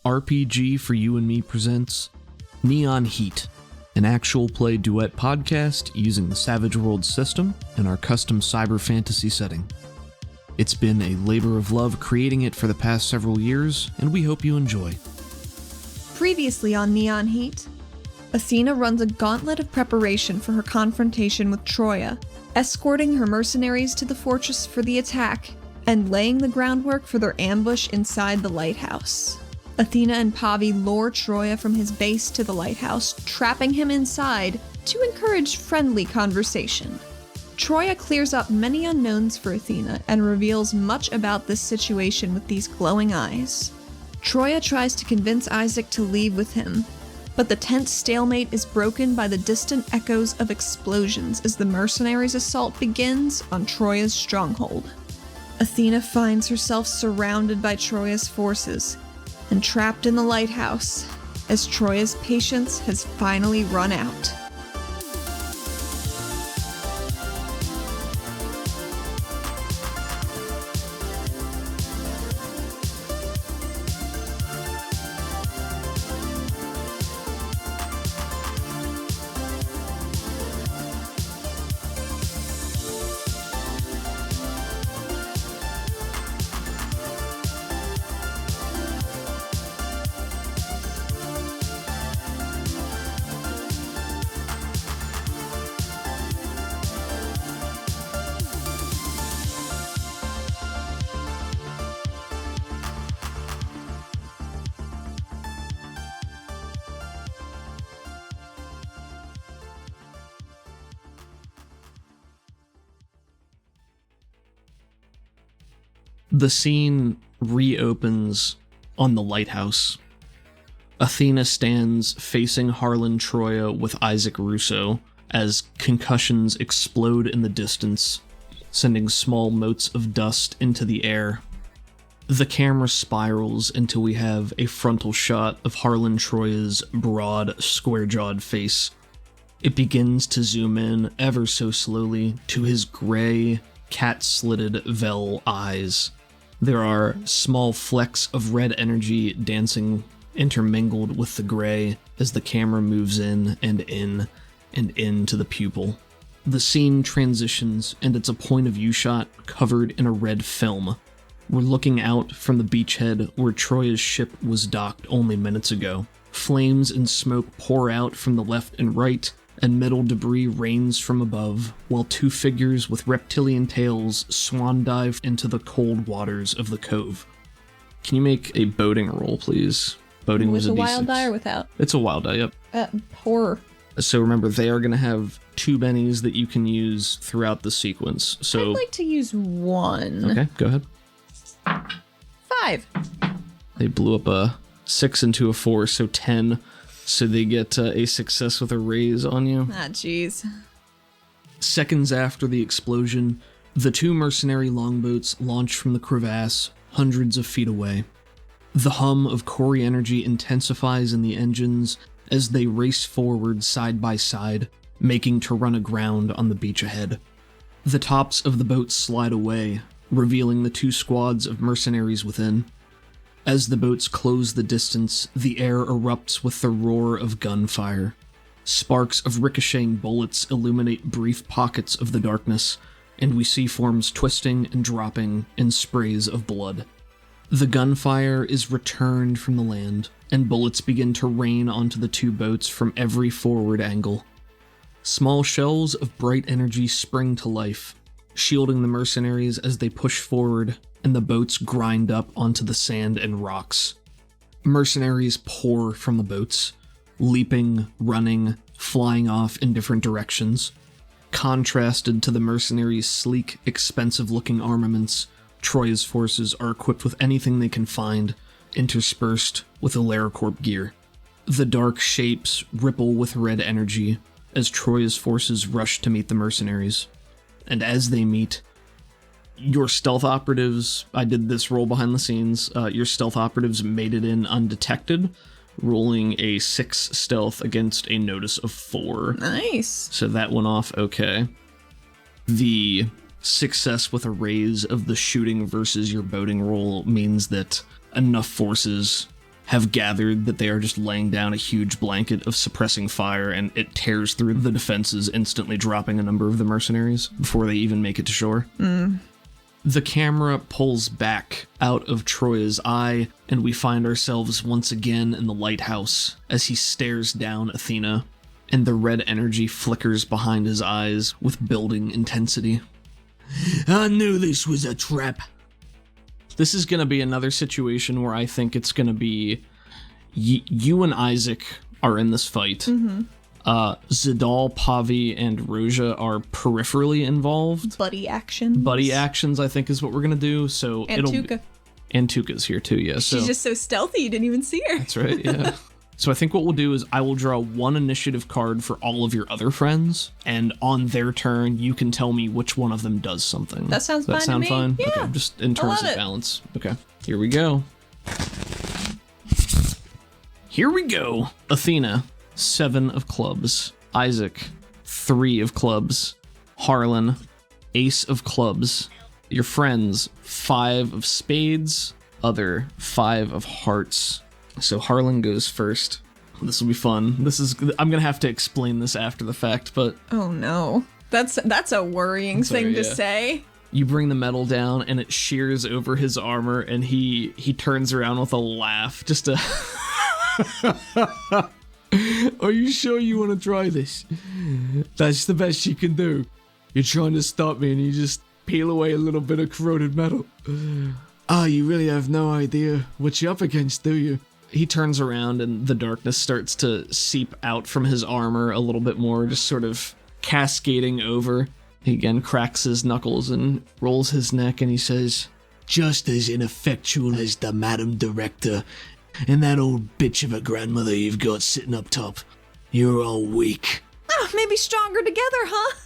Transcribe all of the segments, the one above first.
RPG for You and Me presents Neon Heat, an actual play duet podcast using the Savage Worlds system and our custom cyber fantasy setting. It's been a labor of love creating it for the past several years, and we hope you enjoy. Previously on Neon Heat, Athena runs a gauntlet of preparation for her confrontation with Troia, escorting her mercenaries to the fortress for the attack, and laying the groundwork for their ambush inside the lighthouse. Athena and Pavi lure Troia from his base to the lighthouse, trapping him inside to encourage friendly conversation. Troia clears up many unknowns for Athena and reveals much about this situation with these glowing eyes. Troia tries to convince Isaac to leave with him, but the tense stalemate is broken by the distant echoes of explosions as the mercenaries' assault begins on Troia's stronghold. Athena finds herself surrounded by Troia's forces and trapped in the lighthouse as Troia's patience has finally run out. The scene reopens on the lighthouse. Athena stands facing Harlan Troia with Isaac Russo as concussions explode in the distance, sending small motes of dust into the air. The camera spirals until we have a frontal shot of Harlan Troia's broad, square-jawed face. It begins to zoom in ever so slowly to his gray, cat-slitted Vel eyes. There are small flecks of red energy dancing intermingled with the gray as the camera moves in and into the pupil. The scene transitions and it's a point of view shot covered in a red film. We're looking out from the beachhead where Troia's ship was docked only minutes ago. Flames and smoke pour out from the left and right, and metal debris rains from above, while two figures with reptilian tails swan dive into the cold waters of the cove. Can you make a boating roll, please? Boating was a D6. With a wild die or without? It's a wild die, yep. Horror. So remember, they are going to have two bennies that you can use throughout the sequence. So I'd like to use one. Okay, go ahead. 5. They blew up a 6 into a 4, so 10. So they get a success with a raise on you. Ah, jeez. Seconds after the explosion, the two mercenary longboats launch from the crevasse hundreds of feet away. The hum of Cori energy intensifies in the engines as they race forward side by side, making to run aground on the beach ahead. The tops of the boats slide away, revealing the two squads of mercenaries within. As the boats close the distance, the air erupts with the roar of gunfire. Sparks of ricocheting bullets illuminate brief pockets of the darkness, and we see forms twisting and dropping in sprays of blood. The gunfire is returned from the land, and bullets begin to rain onto the two boats from every forward angle. Small shells of bright energy spring to life, shielding the mercenaries as they push forward, and the boats grind up onto the sand and rocks. Mercenaries pour from the boats, leaping, running, flying off in different directions. Contrasted to the mercenaries' sleek, expensive-looking armaments, Troia's forces are equipped with anything they can find, interspersed with AlariCorp gear. The dark shapes ripple with red energy as Troia's forces rush to meet the mercenaries. And as they meet, your stealth operatives, I did this roll behind the scenes, your stealth operatives made it in undetected, rolling a 6 stealth against a notice of 4. Nice. So that went off okay. The success with a raise of the shooting versus your boating roll means that enough forces have gathered that they are just laying down a huge blanket of suppressing fire, and it tears through the defenses, instantly dropping a number of the mercenaries before they even make it to shore. The camera pulls back out of Troya's eye, and we find ourselves once again in the lighthouse as he stares down Athena, and the red energy flickers behind his eyes with building intensity. I knew this was a trap. This is going to be another situation where I think it's going to be you and Isaac are in this fight. Zadal, Pavi, and Roja are peripherally involved. Buddy actions, I think, is what we're going to do. So and Tuca. And Tuca's here too, yeah. She's just so stealthy, you didn't even see her. That's right, yeah. So I think what we'll do is I will draw one initiative card for all of your other friends, and on their turn, you can tell me which one of them does something. That sounds fine to me. Fine? Yeah. Okay, just in terms of balance. Okay, here we go. Here we go. Athena, 7 of clubs. Isaac, 3 of clubs. Harlan, ace of clubs. Your friends, 5 of spades. Other, 5 of hearts. So Harlan goes first. This will be fun. I'm gonna have to explain this after the fact, but oh no, that's a worrying thing to say. You bring the metal down, and it shears over his armor, and he turns around with a laugh, just a. Are you sure you want to try this? That's the best you can do. You're trying to stop me, and you just peel away a little bit of corroded metal. You really have no idea what you're up against, do you? He turns around, and the darkness starts to seep out from his armor a little bit more, just sort of cascading over. He again cracks his knuckles and rolls his neck, and he says, just as ineffectual as the Madam Director and that old bitch of a grandmother you've got sitting up top. You're all weak. Oh, maybe stronger together, huh?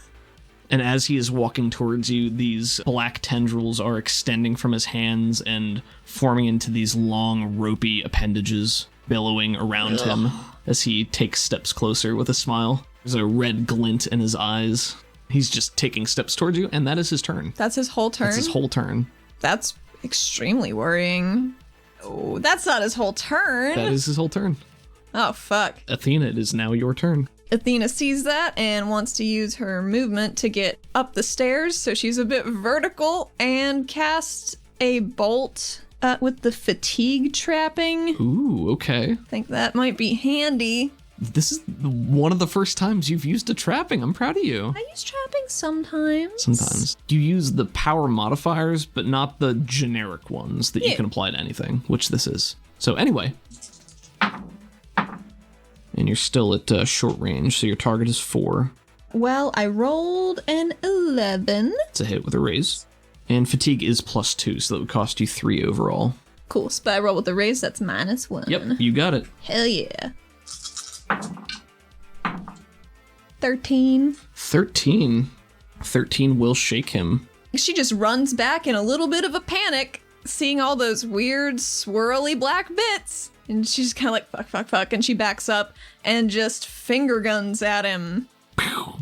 And as he is walking towards you, these black tendrils are extending from his hands and forming into these long, ropey appendages billowing around him as he takes steps closer with a smile. There's a red glint in his eyes. He's just taking steps towards you, and that is his turn. That's his whole turn? That's his whole turn. That's extremely worrying. Oh, that's not his whole turn. That is his whole turn. Oh, fuck. Athena, it is now your turn. Athena sees that and wants to use her movement to get up the stairs, so she's a bit vertical and casts a bolt with the fatigue trapping. Ooh, okay. I think that might be handy. This is one of the first times you've used a trapping. I'm proud of you. I use trapping sometimes. Sometimes. You use the power modifiers, but not the generic ones that you can apply to anything, which this is. So anyway. And you're still at short range, so your target is 4. Well, I rolled an 11. It's a hit with a raise. And fatigue is +2, so that would cost you 3 overall. Cool, so I roll with a raise, that's -1. Yep, you got it. Hell yeah. 13. 13 will shake him. She just runs back in a little bit of a panic, seeing all those weird, swirly black bits. And she's kind of like, fuck, and she backs up and just finger guns at him. Pew.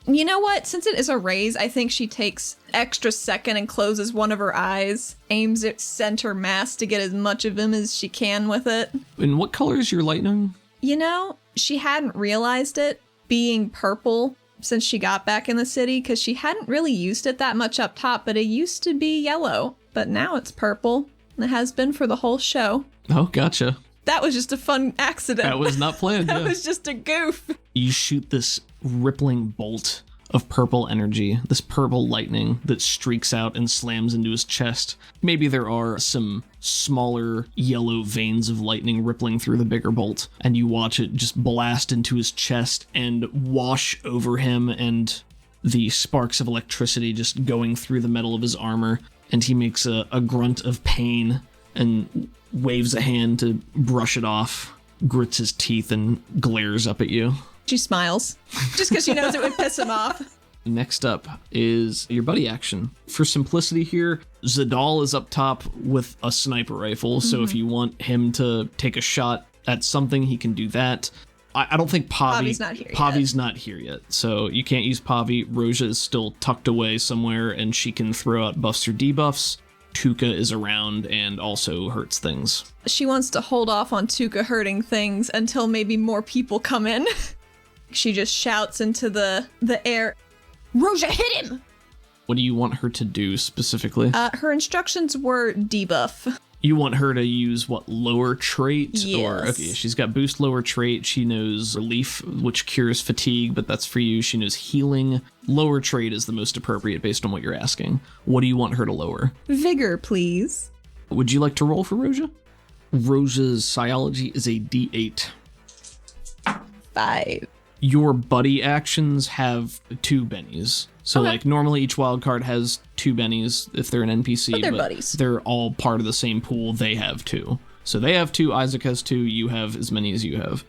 You know what? Since it is a raise, I think she takes extra second and closes one of her eyes, aims at center mass to get as much of him as she can with it. And what color is your lightning? You know, she hadn't realized it being purple since she got back in the city, because she hadn't really used it that much up top, but it used to be yellow, but now it's purple, and it has been for the whole show. Oh, gotcha. That was just a fun accident. That was not planned. That was just a goof. You shoot this rippling bolt of purple energy, this purple lightning that streaks out and slams into his chest. Maybe there are some smaller yellow veins of lightning rippling through the bigger bolt, and you watch it just blast into his chest and wash over him, and the sparks of electricity just going through the metal of his armor, and he makes a grunt of pain and waves a hand to brush it off, grits his teeth, and glares up at you. She smiles, just because she knows it would piss him off. Next up is your buddy action. For simplicity here, Zadal is up top with a sniper rifle, so if you want him to take a shot at something, he can do that. I don't think Pavi's not here yet. So you can't use Pavi. Roja is still tucked away somewhere, and she can throw out buffs or debuffs. Tuca is around and also hurts things. She wants to hold off on Tuca hurting things until maybe more people come in. She just shouts into the air, "Roja, hit him!" What do you want her to do specifically? Her instructions were debuff. You want her to use what, lower trait? Yes. Or, okay, she's got boost lower trait. She knows relief, which cures fatigue, but that's for you. She knows healing. Lower trait is the most appropriate based on what you're asking. What do you want her to lower? Vigor, please. Would you like to roll for Roja? Roja's psiology is a D8. 5. Your buddy actions have 2 bennies. So, Okay. like, normally each wild card has 2 bennies if they're an NPC. But they're buddies. They're all part of the same pool. They have 2. So they have 2, Isaac has 2, you have as many as you have.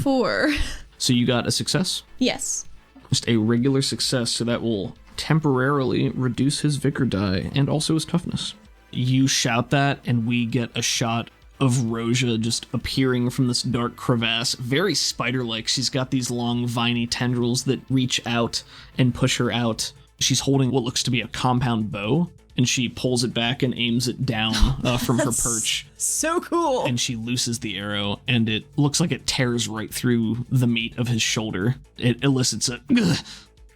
4. So you got a success? Yes. Just a regular success, so that will temporarily reduce his vigor die and also his toughness. You shout that, and we get a shot of Roja just appearing from this dark crevasse, very spider-like. She's got these long, viney tendrils that reach out and push her out. She's holding what looks to be a compound bow, and she pulls it back and aims it down from her perch. So cool. And she looses the arrow, and it looks like it tears right through the meat of his shoulder. It elicits a "Ugh,"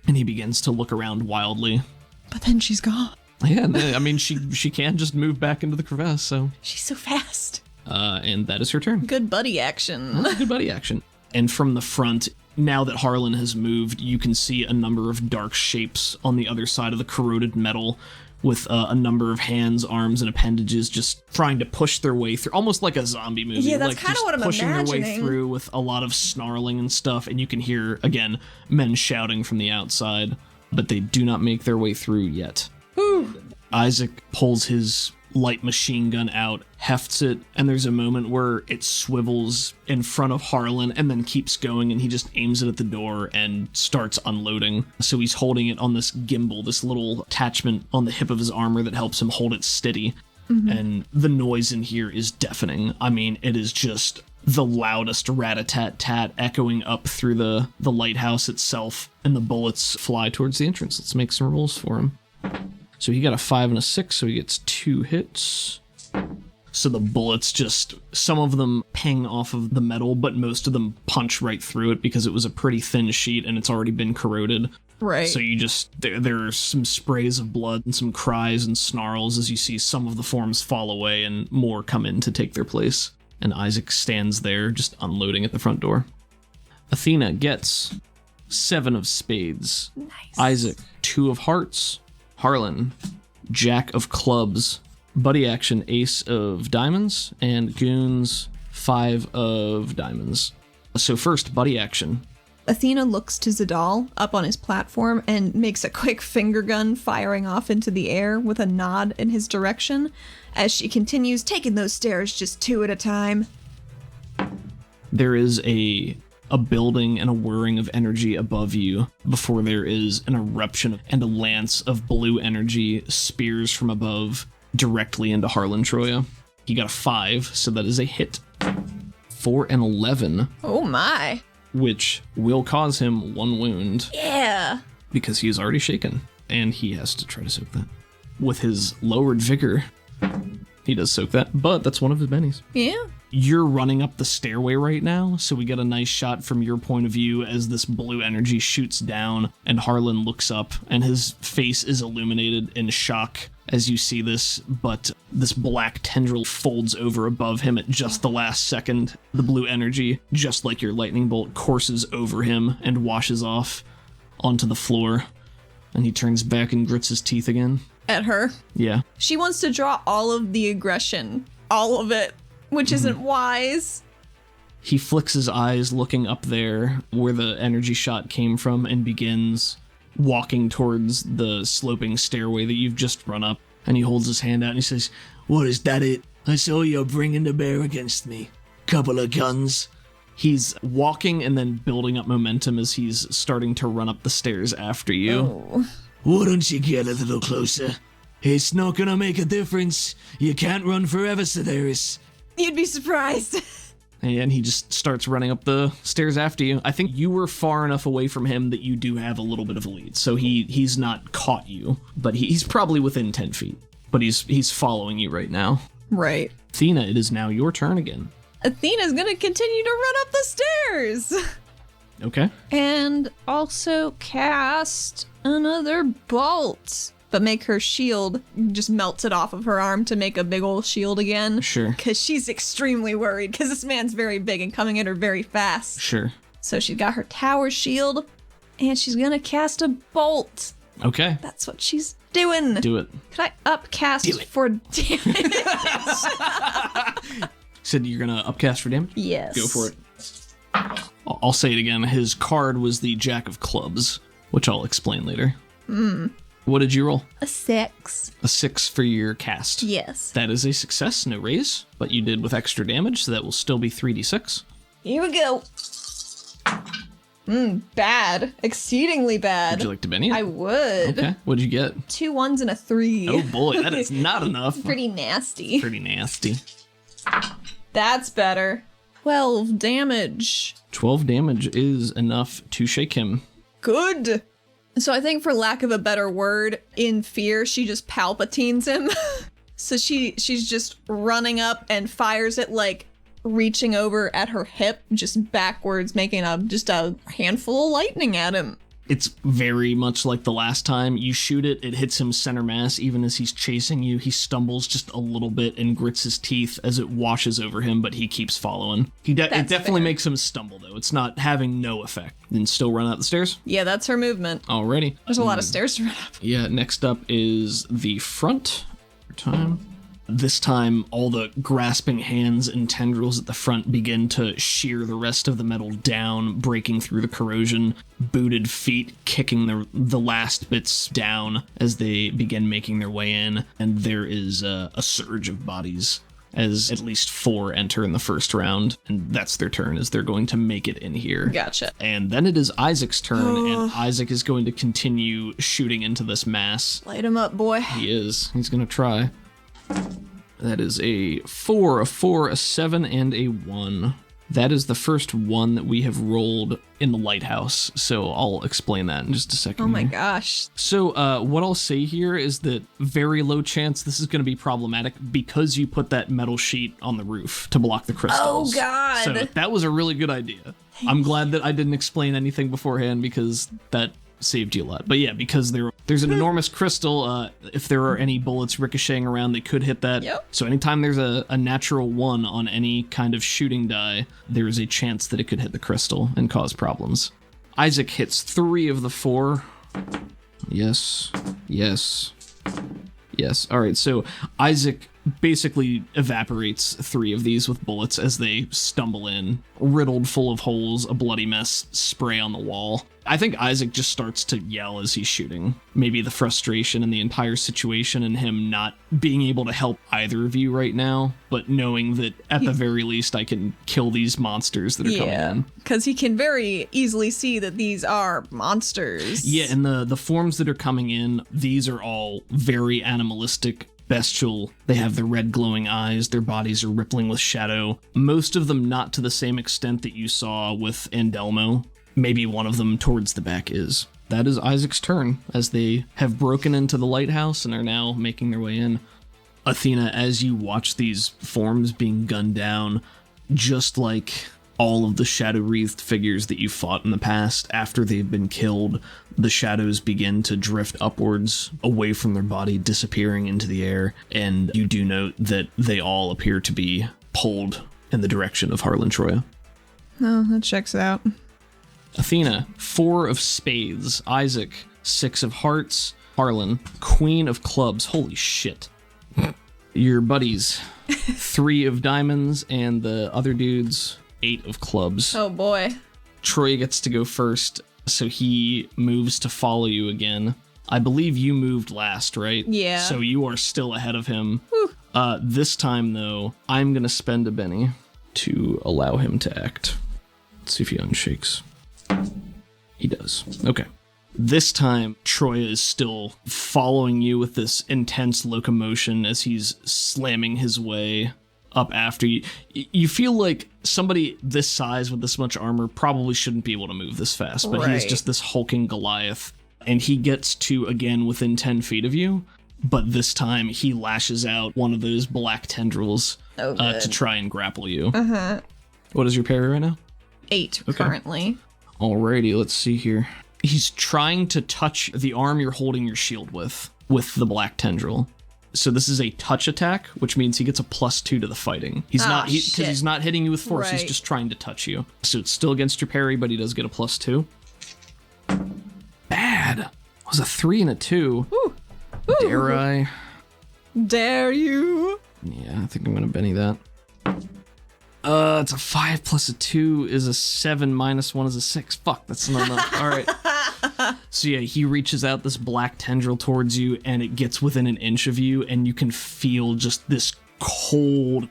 and he begins to look around wildly. But then she's gone. Yeah, I mean, she can just move back into the crevasse, so... She's so fast. And that is her turn. Good buddy action. Good buddy action. And from the front, now that Harlan has moved, you can see a number of dark shapes on the other side of the corroded metal with a number of hands, arms, and appendages just trying to push their way through, almost like a zombie movie. Yeah, that's like kinda just what I'm pushing their way imagining. through with a lot of snarling and stuff, and you can hear, again, men shouting from the outside, but they do not make their way through yet. Isaac pulls his light machine gun out, hefts it, and there's a moment where it swivels in front of Harlan and then keeps going, and he just aims it at the door and starts unloading. So he's holding it on this gimbal, this little attachment on the hip of his armor that helps him hold it steady. And the noise in here is deafening. I mean, it is just the loudest rat-a-tat-tat echoing up through the lighthouse itself, and the bullets fly towards the entrance. Let's make some rolls for him. So he got a 5 and a 6, so he gets 2 hits. So the bullets just, some of them ping off of the metal, but most of them punch right through it because it was a pretty thin sheet and it's already been corroded. Right. So you just, there are some sprays of blood and some cries and snarls as you see some of the forms fall away and more come in to take their place. And Isaac stands there just unloading at the front door. Athena gets 7 of spades. Nice. Isaac, 2 of hearts. Harlan, Jack of clubs. Buddy action, Ace of diamonds. And Goons, 5 of diamonds. So first, buddy action. Athena looks to Zadal up on his platform and makes a quick finger gun firing off into the air with a nod in his direction as she continues taking those stairs just 2 at a time. There is a building and a whirring of energy above you before there is an eruption and a lance of blue energy spears from above directly into Harlan Troya. He got a 5, so that is a hit. 4 and 11, Oh my. which will cause him 1 wound Yeah. because he is already shaken, and he has to try to soak that. With his lowered vigor, he does soak that, but that's one of his bennies. Yeah. You're running up the stairway right now, so we get a nice shot from your point of view as this blue energy shoots down, and Harlan looks up, and his face is illuminated in shock as you see this, but this black tendril folds over above him at just the last second. The blue energy, just like your lightning bolt, courses over him and washes off onto the floor, and he turns back and grits his teeth again. At her. Yeah. She wants to draw all of the aggression. All of it. Which isn't wise. He flicks his eyes looking up there where the energy shot came from and begins walking towards the sloping stairway that you've just run up. And he holds his hand out and he says, "What, is that it? I saw you bringing the bear against me. Couple of guns." He's walking and then building up momentum as he's starting to run up the stairs after you. Oh. Why don't you get a little closer? It's not gonna make a difference. You can't run forever, Sedaris. You'd be surprised. And he just starts running up the stairs after you. I think you were far enough away from him that you do have a little bit of a lead. So he's not caught you, but he's probably within 10 feet. but he's following you right now. Right. Athena, it is now your turn again. Athena's gonna continue to run up the stairs. Okay. And also cast another bolt. But make her shield, just melts it off of her arm to make a big old shield again. Sure. Because she's extremely worried, because this man's very big and coming at her very fast. Sure. So she's got her tower shield, and she's gonna cast a bolt. Okay. That's what she's doing. Do it. Could I upcast for damage? Said you're gonna upcast for damage? Yes. Go for it. I'll say it again. His card was the Jack of Clubs, which I'll explain later. What did you roll? A 6. A 6 for your cast. Yes. That is a success, no raise, but you did with extra damage, so that will still be 3d6. Here we go. Bad. Exceedingly bad. Would you like to Benny it? I would. Okay. What'd you get? 2 1s and a 3. Oh boy, that is not enough. Pretty nasty. Pretty nasty. That's better. 12 damage. 12 damage is enough to shake him. Good. So I think, for lack of a better word, in fear, she just Palpatines him. So she's just running up and fires it, like, reaching over at her hip, just backwards, making just a handful of lightning at him. It's very much like the last time. You shoot it, it hits him center mass. Even as he's chasing you, he stumbles just a little bit and grits his teeth as it washes over him, but he keeps following. It definitely fair. makes him stumble, though. It's not having no effect. And still run out the stairs? Yeah, that's her movement. Alrighty. There's a lot of stairs to run up. Yeah, next up is the front. This time, all the grasping hands and tendrils at the front begin to shear the rest of the metal down, breaking through the corrosion. Booted feet kicking the last bits down as they begin making their way in. And there is a surge of bodies as at least 4 enter in the first round. And that's their turn, as they're going to make it in here. Gotcha. And then it is Isaac's turn, and Isaac is going to continue shooting into this mass. Light him up, boy. He is. He's going to try. That is a 4, a 4, a 7, and a 1. That is the first one that we have rolled in the lighthouse, so I'll explain that in just a second. Oh my here. gosh. So what I'll say here is that very low chance this is going to be problematic because you put that metal sheet on the roof to block the crystals. Oh god. So that was a really good idea. I'm glad that I didn't explain anything beforehand because that saved you a lot. But yeah, because there's an enormous crystal, if there are any bullets ricocheting around, they could hit that. Yep. So anytime there's a natural 1 on any kind of shooting die, there is a chance that it could hit the crystal and cause problems. Isaac hits 3 of the 4. Yes. Yes. Yes. All right, so Isaac basically evaporates 3 of these with bullets as they stumble in, riddled full of holes, a bloody mess, spray on the wall. I think Isaac just starts to yell as he's shooting. Maybe the frustration in the entire situation and him not being able to help either of you right now, but knowing that at the very least I can kill these monsters that are coming in. Because he can very easily see that these are monsters. Yeah, and the forms that are coming in, these are all very animalistic, bestial. They have the red glowing eyes, their bodies are rippling with shadow. Most of them not to the same extent that you saw with Andelmo. Maybe one of them towards the back is. That is Isaac's turn, as they have broken into the lighthouse and are now making their way in. Athena, as you watch these forms being gunned down, just like all of the shadow-wreathed figures that you fought in the past, after they've been killed, the shadows begin to drift upwards, away from their body, disappearing into the air, and you do note that they all appear to be pulled in the direction of Harlan Troya. Oh, that checks out. Athena, 4 of spades. Isaac, 6 of hearts. Harlan, Queen of clubs. Holy shit. Your buddies, 3 of diamonds, and the other dudes, 8 of clubs. Oh boy. Troy gets to go first, so he moves to follow you again. I believe you moved last, right? Yeah. So you are still ahead of him. This time, though, I'm going to spend a Benny to allow him to act. Let's see if he unshakes. He does. Okay. This time, Troya is still following you with this intense locomotion as he's slamming his way up after you. You feel like somebody this size with this much armor probably shouldn't be able to move this fast, but he's Right. just this hulking Goliath. And he gets to, again, within 10 feet of you, but this time he lashes out one of those black tendrils to try and grapple you. Uh-huh. What is your parry right now? 8 Okay. currently. Alrighty, let's see here. He's trying to touch the arm you're holding your shield with the black tendril. So this is a touch attack, which means he gets a +2 to the fighting. He's because he's not hitting you with force, he's Right. just trying to touch you. So it's still against your parry, but he does get a +2. Bad. It was a 3 and a 2. Ooh. Dare I? Dare you? Yeah, I think I'm gonna Benny that. It's a 5 plus a 2 is a 7 minus 1 is a 6. Fuck, that's not enough. All right. So yeah, he reaches out this black tendril towards you, and it gets within an inch of you, and you can feel just this cold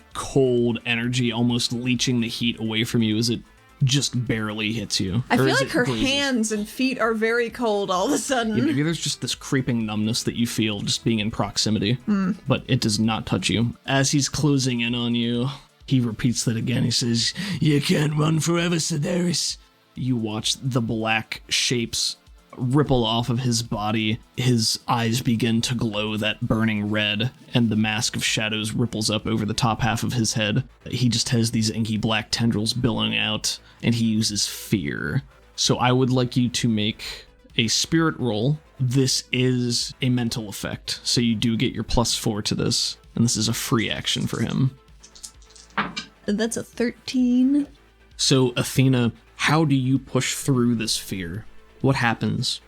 energy almost leeching the heat away from you as it just barely hits you. I Or feel as like it her grazes. hands and feet are very cold all of a sudden. Yeah, maybe there's just this creeping numbness that you feel just being in proximity, but it does not touch you. As he's closing in on you, he repeats that again. He says, You can't run forever, Sedaris. you watch the black shapes ripple off of his body. His eyes begin to glow that burning red, and the mask of shadows ripples up over the top half of his head. He just has these inky black tendrils billowing out, and he uses fear. So I would like you to make a spirit roll. This is a mental effect, so you do get your +4 to this, and this is a free action for him. That's a 13. So Athena, how do you push through this fear? What happens?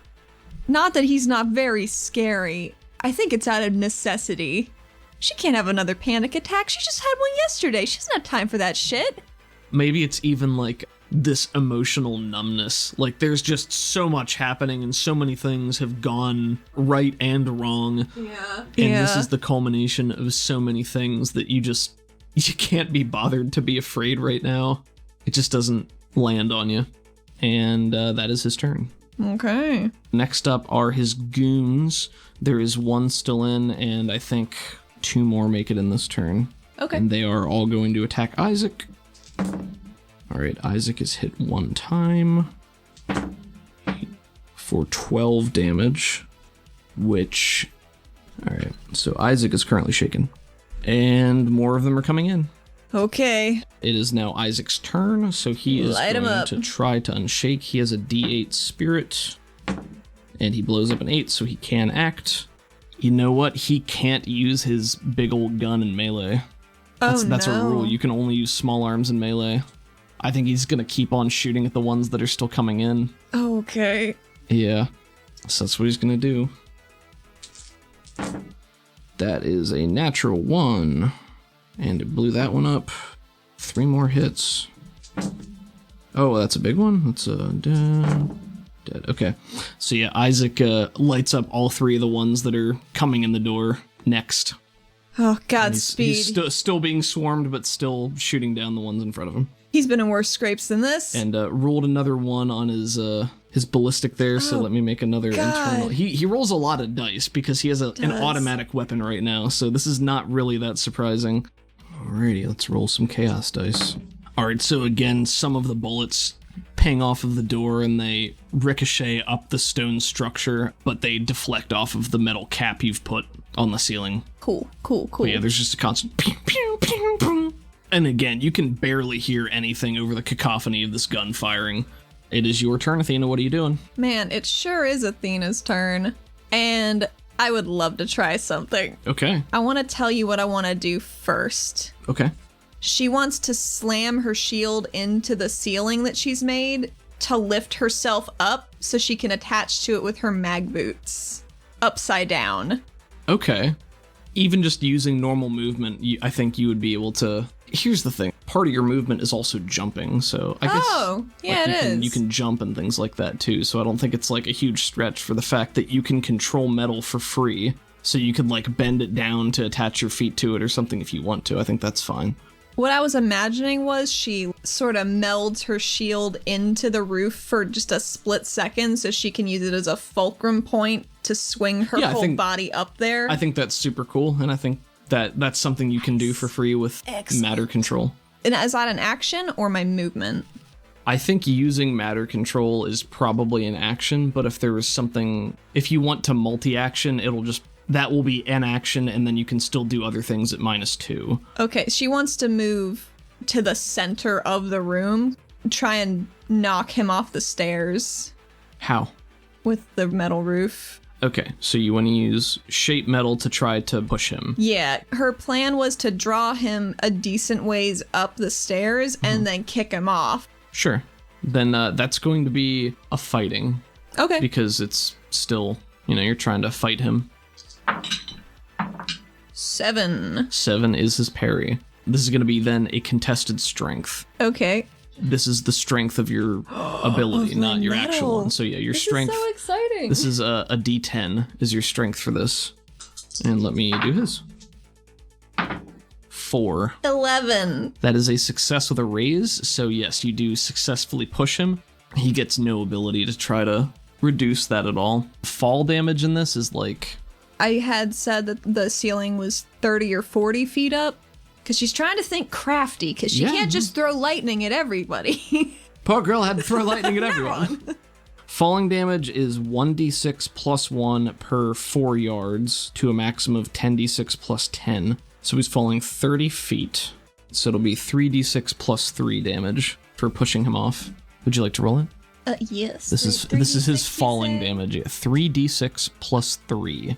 Not that he's not very scary. I think it's out of necessity. She can't have another panic attack. She just had one yesterday. She doesn't have time for that shit. Maybe it's even like this emotional numbness. Like there's just so much happening and so many things have gone right and wrong. Yeah. And this is the culmination of so many things that you can't be bothered to be afraid right now. It just doesn't land on you. And that is his turn. Okay. Next up are his goons. There is one still in, and I think 2 more make it in this turn. Okay. And they are all going to attack Isaac. All right, Isaac is hit 1 time for 12 damage, which... All right, so Isaac is currently shaken. And more of them are coming in. Okay. It is now Isaac's turn, so he is Light him going up. to try to unshake. He has a D8 spirit, and he blows up an 8, so he can act. You know what? He can't use his big old gun in melee. That's a rule. You can only use small arms in melee. I think he's going to keep on shooting at the ones that are still coming in. Okay. Yeah, so that's what he's going to do. That is a natural 1. And it blew that one up. 3 more hits. Oh, that's a big one. That's a dead. Okay. So yeah, Isaac lights up all 3 of the ones that are coming in the door next. Oh, He's Godspeed. still being swarmed, but still shooting down the ones in front of him. He's been in worse scrapes than this. And rolled another 1 on his ballistic there, so let me make another internal. He rolls a lot of dice because he has an automatic weapon right now, so this is not really that surprising. Alrighty, let's roll some chaos dice. Alright, so again, some of the bullets ping off of the door and they ricochet up the stone structure, but they deflect off of the metal cap you've put on the ceiling. Cool. But yeah, there's just a constant pew, pew, pew, pew. And again, you can barely hear anything over the cacophony of this gun firing. It is your turn, Athena. What are you doing? Man, it sure is Athena's turn. And I would love to try something. Okay. I want to tell you what I want to do first. Okay. She wants to slam her shield into the ceiling that she's made to lift herself up so she can attach to it with her mag boots. Upside down. Okay. Even just using normal movement, I think you would be able to... Here's the thing. Part of your movement is also jumping, so I guess... Oh, yeah, you can jump and things like that, too, so I don't think it's, like, a huge stretch for the fact that you can control metal for free, so you could, like, bend it down to attach your feet to it or something if you want to. I think that's fine. What I was imagining was she sort of melds her shield into the roof for just a split second so she can use it as a fulcrum point to swing her whole body up there. I think that's super cool, and I think that's something you can do for free with matter control. And is that an action or my movement? I think using matter control is probably an action, but if there was something... If you want to multi-action, it'll just That will be an action, and then you can still do other things at -2. Okay, she wants to move to the center of the room, try and knock him off the stairs How? with the metal roof. Okay, so you want to use shape metal to try to push him. Yeah, her plan was to draw him a decent ways up the stairs and then kick him off. Sure. Then that's going to be a fighting, Okay. because it's still, you're trying to fight him. 7. 7 is his parry. This is going to be then a contested strength. Okay. This is the strength of your ability, Of my not your actual metal. one. So yeah, your This strength. is so exciting. This is a D10 is your strength for this. And let me do his. 4. 11. That is a success with a raise. So yes, you do successfully push him. He gets no ability to try to reduce that at all. Fall damage in this is like... I had said that the ceiling was 30 or 40 feet up because she's trying to think crafty because she Yeah. can't just throw lightning at everybody. Poor girl had to throw lightning at everyone. Falling damage is 1d6 plus 1 per 4 yards to a maximum of 10d6 plus 10. So he's falling 30 feet. So it'll be 3d6 plus 3 damage for pushing him off. Would you like to roll it? Yes. This is his falling damage. Yeah, 3d6 plus 3.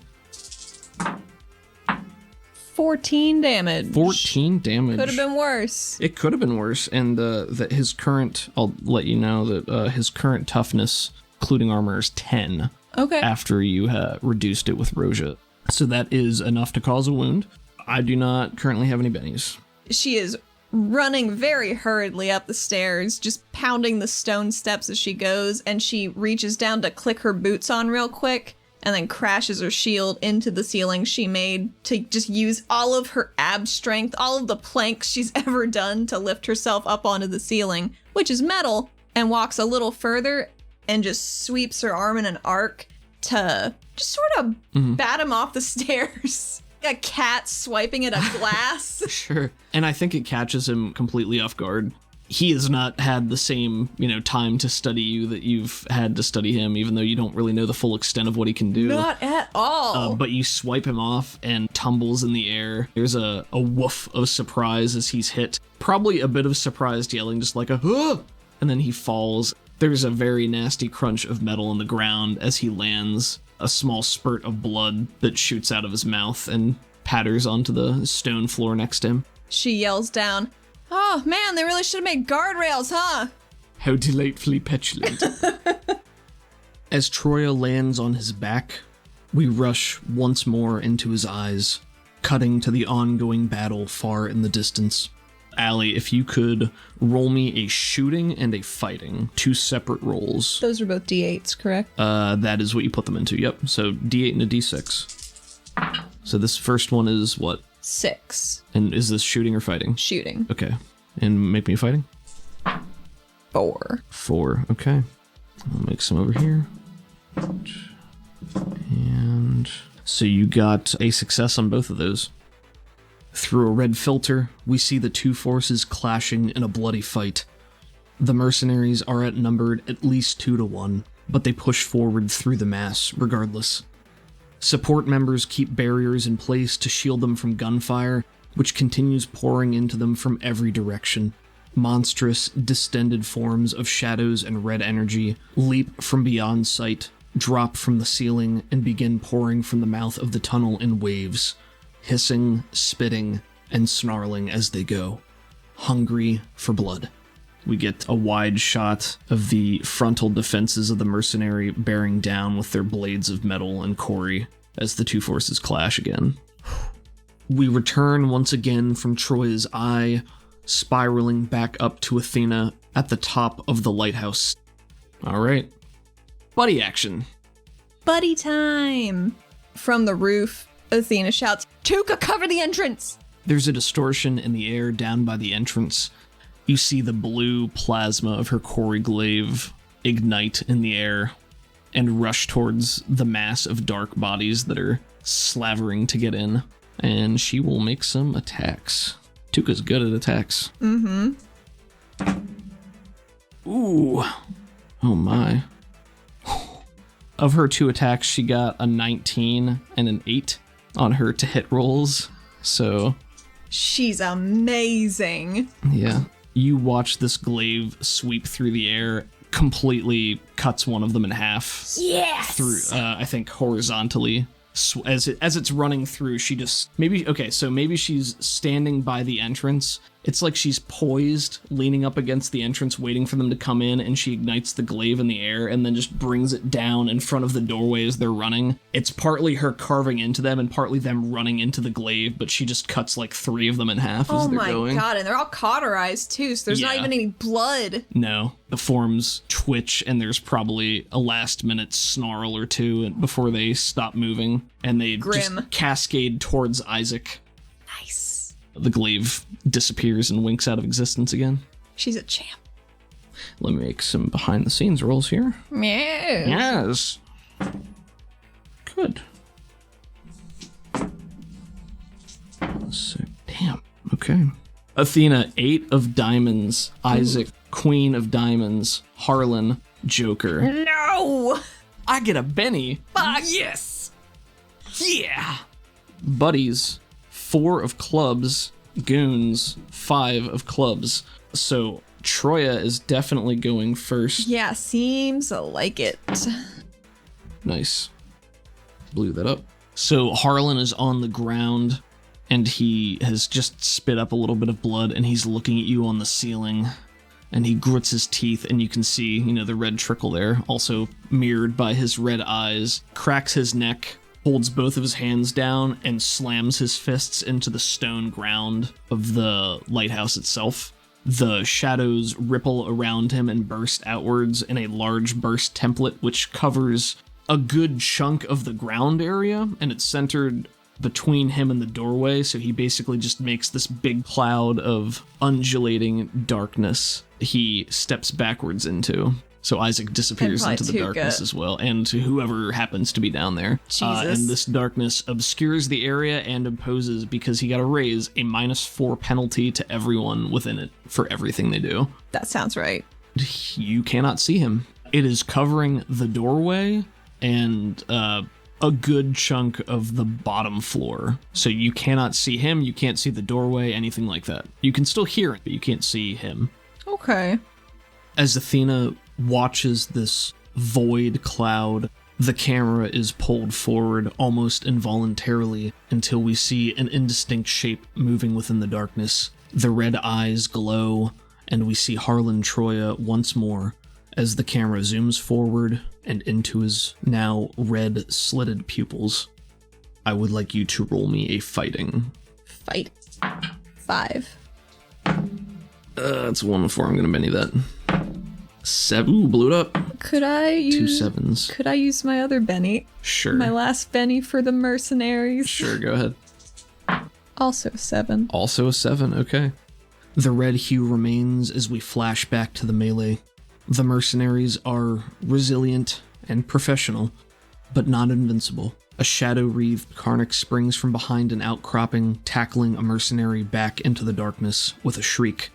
14 damage. 14 damage. Could have been worse. It could have been worse, and that his current, I'll let you know that his current toughness, including armor, is 10 Okay. after you reduced it with Roja. So that is enough to cause a wound. I do not currently have any bennies. She is running very hurriedly up the stairs, just pounding the stone steps as she goes, and she reaches down to click her boots on real quick, and then crashes her shield into the ceiling she made to just use all of her ab strength, all of the planks she's ever done to lift herself up onto the ceiling, which is metal, and walks a little further and just sweeps her arm in an arc to just sort of bat him off the stairs. A cat swiping at a glass. Sure. And I think it catches him completely off guard. He has not had the same, time to study you that you've had to study him, even though you don't really know the full extent of what he can do. Not at all. But you swipe him off and tumbles in the air. There's a woof of surprise as he's hit. Probably a bit of surprised yelling, just like a, "Huh!" And then he falls. There's a very nasty crunch of metal on the ground as he lands. A small spurt of blood that shoots out of his mouth and patters onto the stone floor next to him. She yells down, "Oh man, they really should have made guardrails, huh?" How delightfully petulant. As Troya lands on his back, we rush once more into his eyes, cutting to the ongoing battle far in the distance. Allie, if you could roll me a shooting and a fighting, 2 separate rolls. Those are both D8s, correct? That is what you put them into, yep. So D8 and a D6. So this first one is what? 6. And is this shooting or fighting? Shooting. Okay. And make me a fighting? 4. 4, okay. I'll make some over here. And so you got a success on both of those. Through a red filter, we see the two forces clashing in a bloody fight. The mercenaries are outnumbered at least 2 to 1, but they push forward through the mass regardless. Support members keep barriers in place to shield them from gunfire, which continues pouring into them from every direction. Monstrous, distended forms of shadows and red energy leap from beyond sight, drop from the ceiling, and begin pouring from the mouth of the tunnel in waves, hissing, spitting, and snarling as they go, hungry for blood. We get a wide shot of the frontal defenses of the mercenary bearing down with their blades of metal and Corey as the two forces clash again. We return once again from Troya's eye, spiraling back up to Athena at the top of the lighthouse. All right. Buddy action. Buddy time! From the roof, Athena shouts, "Tuka, cover the entrance!" There's a distortion in the air down by the entrance. You see the blue plasma of her Corey glaive ignite in the air and rush towards the mass of dark bodies that are slavering to get in. And she will make some attacks. Tuka's good at attacks. Mm-hmm. Ooh. Oh my. Of her 2 attacks, she got a 19 and an 8 on her to hit rolls. So, she's amazing. yeah. You watch this glaive sweep through the air, completely cuts one of them in half. Yes! Through, I think, horizontally. As it's running through, she just... maybe she's standing by the entrance. It's like she's poised, leaning up against the entrance, waiting for them to come in, and she ignites the glaive in the air and then just brings it down in front of the doorway as they're running. It's partly her carving into them and partly them running into the glaive, but she just cuts like 3 of them in half as they're going. Oh my god, and they're all cauterized too, so there's not even any blood. No. The forms twitch, and there's probably a last-minute snarl or 2 before they stop moving, and they just cascade towards Isaac. Nice. The glaive disappears and winks out of existence again. She's a champ. Let me make some behind-the-scenes rolls here. Yes. Good. So, damn. Okay. Athena, 8 of diamonds. Isaac, Queen of diamonds. Harlan, Joker. No! I get a Benny. Fuck. Yes! Yeah! Buddies, 4 of clubs. Goons, 5 of clubs. So Troya is definitely going first. Yeah, seems like it. Nice. Blew that up. So Harlan is on the ground, and he has just spit up a little bit of blood, and he's looking at you on the ceiling, and he grits his teeth, and you can see, the red trickle there, also mirrored by his red eyes, cracks his neck, holds both of his hands down, and slams his fists into the stone ground of the lighthouse itself. The shadows ripple around him and burst outwards in a large burst template, which covers a good chunk of the ground area, and it's centered between him and the doorway, so he basically just makes this big cloud of undulating darkness he steps backwards into. So Isaac disappears into the darkness as well, and to whoever happens to be down there. And this darkness obscures the area and imposes, because he got to raise a -4 penalty to everyone within it for everything they do. That sounds right. You cannot see him. It is covering the doorway and a good chunk of the bottom floor. So you cannot see him, you can't see the doorway, anything like that. You can still hear it, but you can't see him. Okay. As Athena watches this void cloud, the camera is pulled forward almost involuntarily until we see an indistinct shape moving within the darkness. The red eyes glow, and we see Harlan Troya once more as the camera zooms forward and into his now red slitted pupils. I would like you to roll me a fighting. Fight. 5. That's 1-4. I'm gonna Benny that. 7. Ooh, blew it up. Could I use 2 7s? Could I use my other Benny? Sure. My last Benny for the mercenaries. Sure, go ahead. Also 7. Also a 7, okay. The red hue remains as we flash back to the melee. The mercenaries are resilient and professional, but not invincible. A shadow-wreathed Karnak springs from behind an outcropping, tackling a mercenary back into the darkness with a shriek.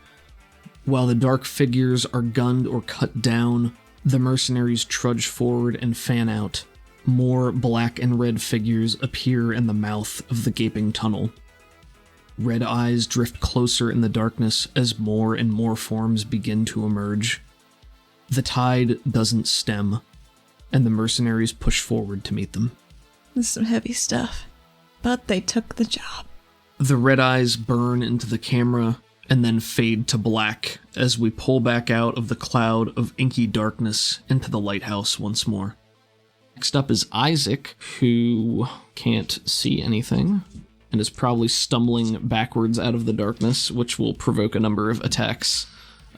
While the dark figures are gunned or cut down, the mercenaries trudge forward and fan out. More black and red figures appear in the mouth of the gaping tunnel. Red eyes drift closer in the darkness as more and more forms begin to emerge. The tide doesn't stem, and the mercenaries push forward to meet them. This is some heavy stuff, but they took the job. The red eyes burn into the camera and then fade to black as we pull back out of the cloud of inky darkness into the lighthouse once more. Next up is Isaac, who can't see anything and is probably stumbling backwards out of the darkness, which will provoke a number of attacks.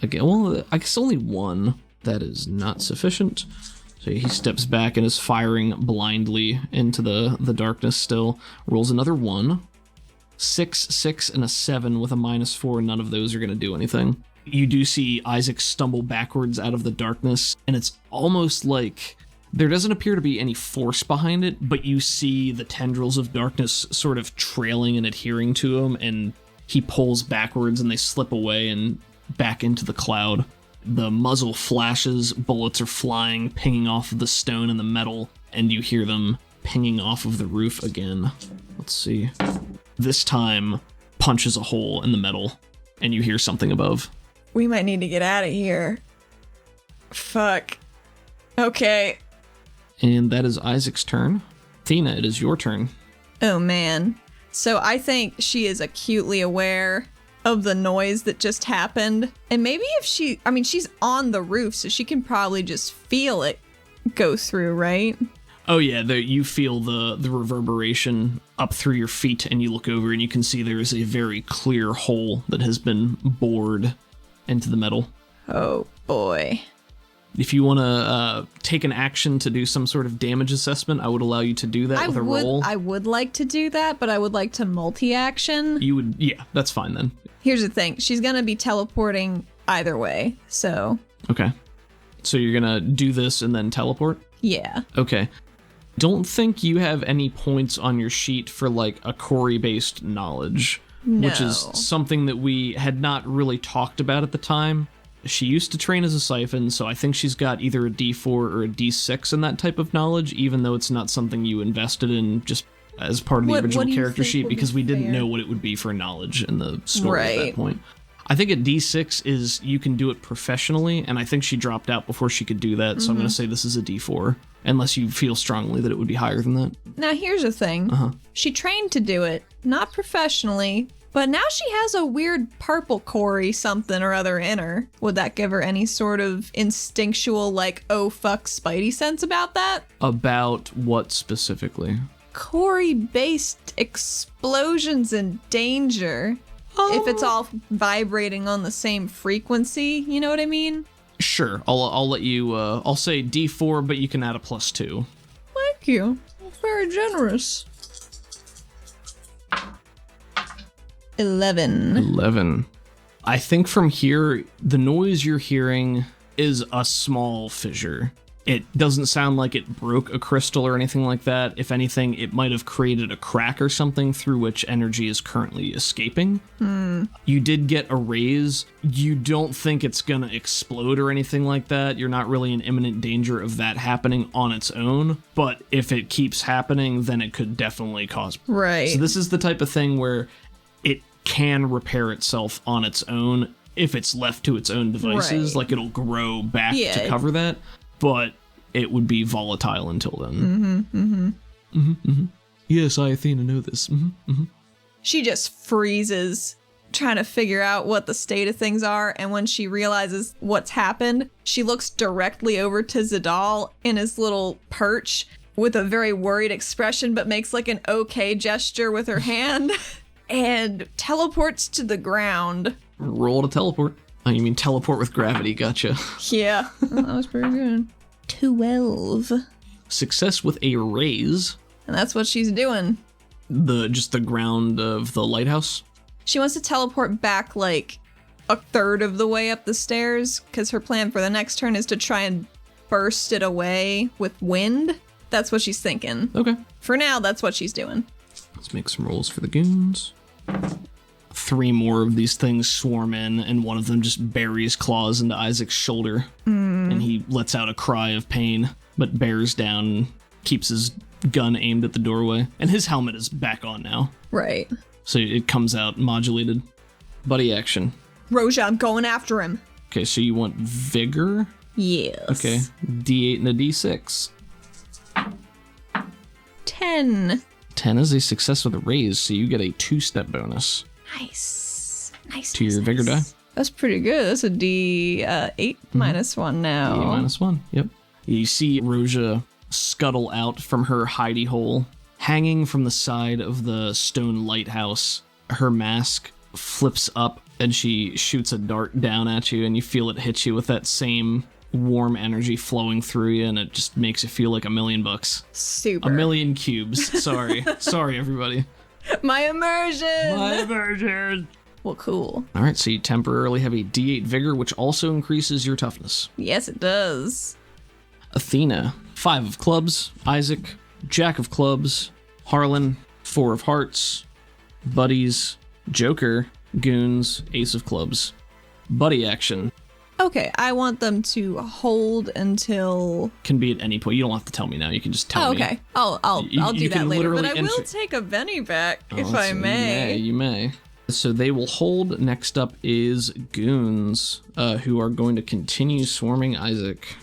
Again, well, I guess only one. That is not sufficient. So he steps back and is firing blindly into the darkness still. Rolls another 1. 6, 6, and a 7 with a -4. None of those are going to do anything. You do see Isaac stumble backwards out of the darkness, and it's almost like there doesn't appear to be any force behind it, but you see the tendrils of darkness sort of trailing and adhering to him, and he pulls backwards and they slip away and back into the cloud. The muzzle flashes, bullets are flying, pinging off of the stone and the metal, and you hear them pinging off of the roof again. Let's see. This time, punches a hole in the metal, and you hear something above. We might need to get out of here. Fuck. Okay. And that is Isaac's turn. Athena, it is your turn. Oh man. So I think she is acutely aware of the noise that just happened. And maybe if she's on the roof, so she can probably just feel it go through, right? Oh yeah, you feel the reverberation up through your feet, and you look over and you can see there is a very clear hole that has been bored into the metal. Oh boy. If you want to take an action to do some sort of damage assessment, I would allow you to do that with a roll. I would like to do that, but I would like to multi-action. You would, yeah, that's fine then. Here's the thing. She's going to be teleporting either way, so... Okay. So you're going to do this and then teleport? Yeah. Okay. Don't think you have any points on your sheet for, like, a Corey-based knowledge. No. Which is something that we had not really talked about at the time. She used to train as a siphon, so I think she's got either a D4 or a D6 in that type of knowledge, even though it's not something you invested in just as part of the original character sheet, because we didn't know what it would be for knowledge in the story at that point. I think a D6 is you can do it professionally, and I think she dropped out before she could do that, so I'm going to say this is a D4, unless you feel strongly that it would be higher than that. Now here's the thing. She trained to do it, not professionally, but now she has a weird purple Corey something or other in her. Would that give her any sort of instinctual, like, oh fuck Spidey sense about that? About what specifically? Corey-based explosions and danger. If it's all vibrating on the same frequency, you know what I mean? Sure, I'll let you, I'll say D4, but you can add a +2. Thank you. Very generous. 11. I think from here, the noise you're hearing is a small fissure. It doesn't sound like it broke a crystal or anything like that. If anything, it might have created a crack or something through which energy is currently escaping. You did get a raise. You don't think it's gonna explode or anything like that. You're not really in imminent danger of that happening on its own. But if it keeps happening, then it could definitely cause... Right. So this is the type of thing where it can repair itself on its own if it's left to its own devices. Right. Like, it'll grow back to cover that. But it would be volatile until then. Yes, I, Athena, know this. She just freezes, trying to figure out what the state of things are, and when she realizes what's happened, she looks directly over to Zadal in his little perch with a very worried expression, but makes like an okay gesture with her hand, and teleports to the ground. Roll to teleport. Oh, you mean teleport with gravity, gotcha. Yeah, that was pretty good. 12. Success with a raise. And that's what she's doing. Just the ground of the lighthouse? She wants to teleport back like a third of the way up the stairs, because her plan for the next turn is to try and burst it away with wind. That's what she's thinking. Okay. For now, that's what she's doing. Let's make some rolls for the goons. 3 more of these things swarm in, and one of them just buries claws into Isaac's shoulder. And he lets out a cry of pain, but bears down and keeps his gun aimed at the doorway. And his helmet is back on now. Right. So it comes out modulated. Buddy action. Roja, I'm going after him. Okay, so you want vigor? Yes. Okay, D8 and a D6. 10. 10 is a success with a raise, so you get a 2-step bonus. Nice. To your vigor die. That's pretty good. That's a D8 minus 1 now. D8 minus 1, yep. You see Roja scuttle out from her hidey hole, hanging from the side of the stone lighthouse. Her mask flips up and she shoots a dart down at you, and you feel it hit you with that same warm energy flowing through you, and it just makes you feel like $1,000,000. Super. 1,000,000 cubes. Sorry. Sorry, everybody. My immersion! immersion! Well, cool. All right, so you temporarily have a D8 vigor, which also increases your toughness. Yes, it does. Athena, 5 of clubs. Isaac, Jack of clubs. Harlan, 4 of hearts. Buddies, Joker, goons, ace of clubs. Buddy action. Okay, I want them to hold until... Can be at any point. You don't have to tell me now. You can just tell me. Okay. I'll You do that can later, but I literally will take a Benny back, if I so may. You may. So they will hold. Next up is goons, who are going to continue swarming Isaac.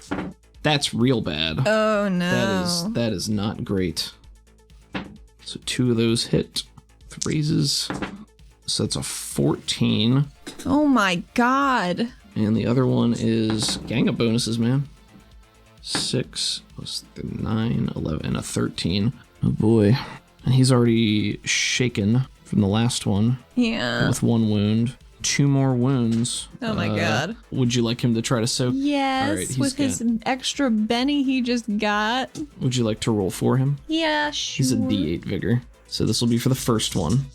That's real bad. Oh, no. That is not great. So 2 of those hit. With raises. So that's a 14. Oh, my God. And the other one is gang of bonuses, man. 6 plus 9, 11, and a 13. Oh boy. And he's already shaken from the last one. Yeah. With 1 wound. 2 more wounds. Oh my God. Would you like him to try to soak? Yes, All right, with his extra Benny he just got. Would you like to roll for him? Yeah, sure. He's a D8 vigor. So this will be for the first one.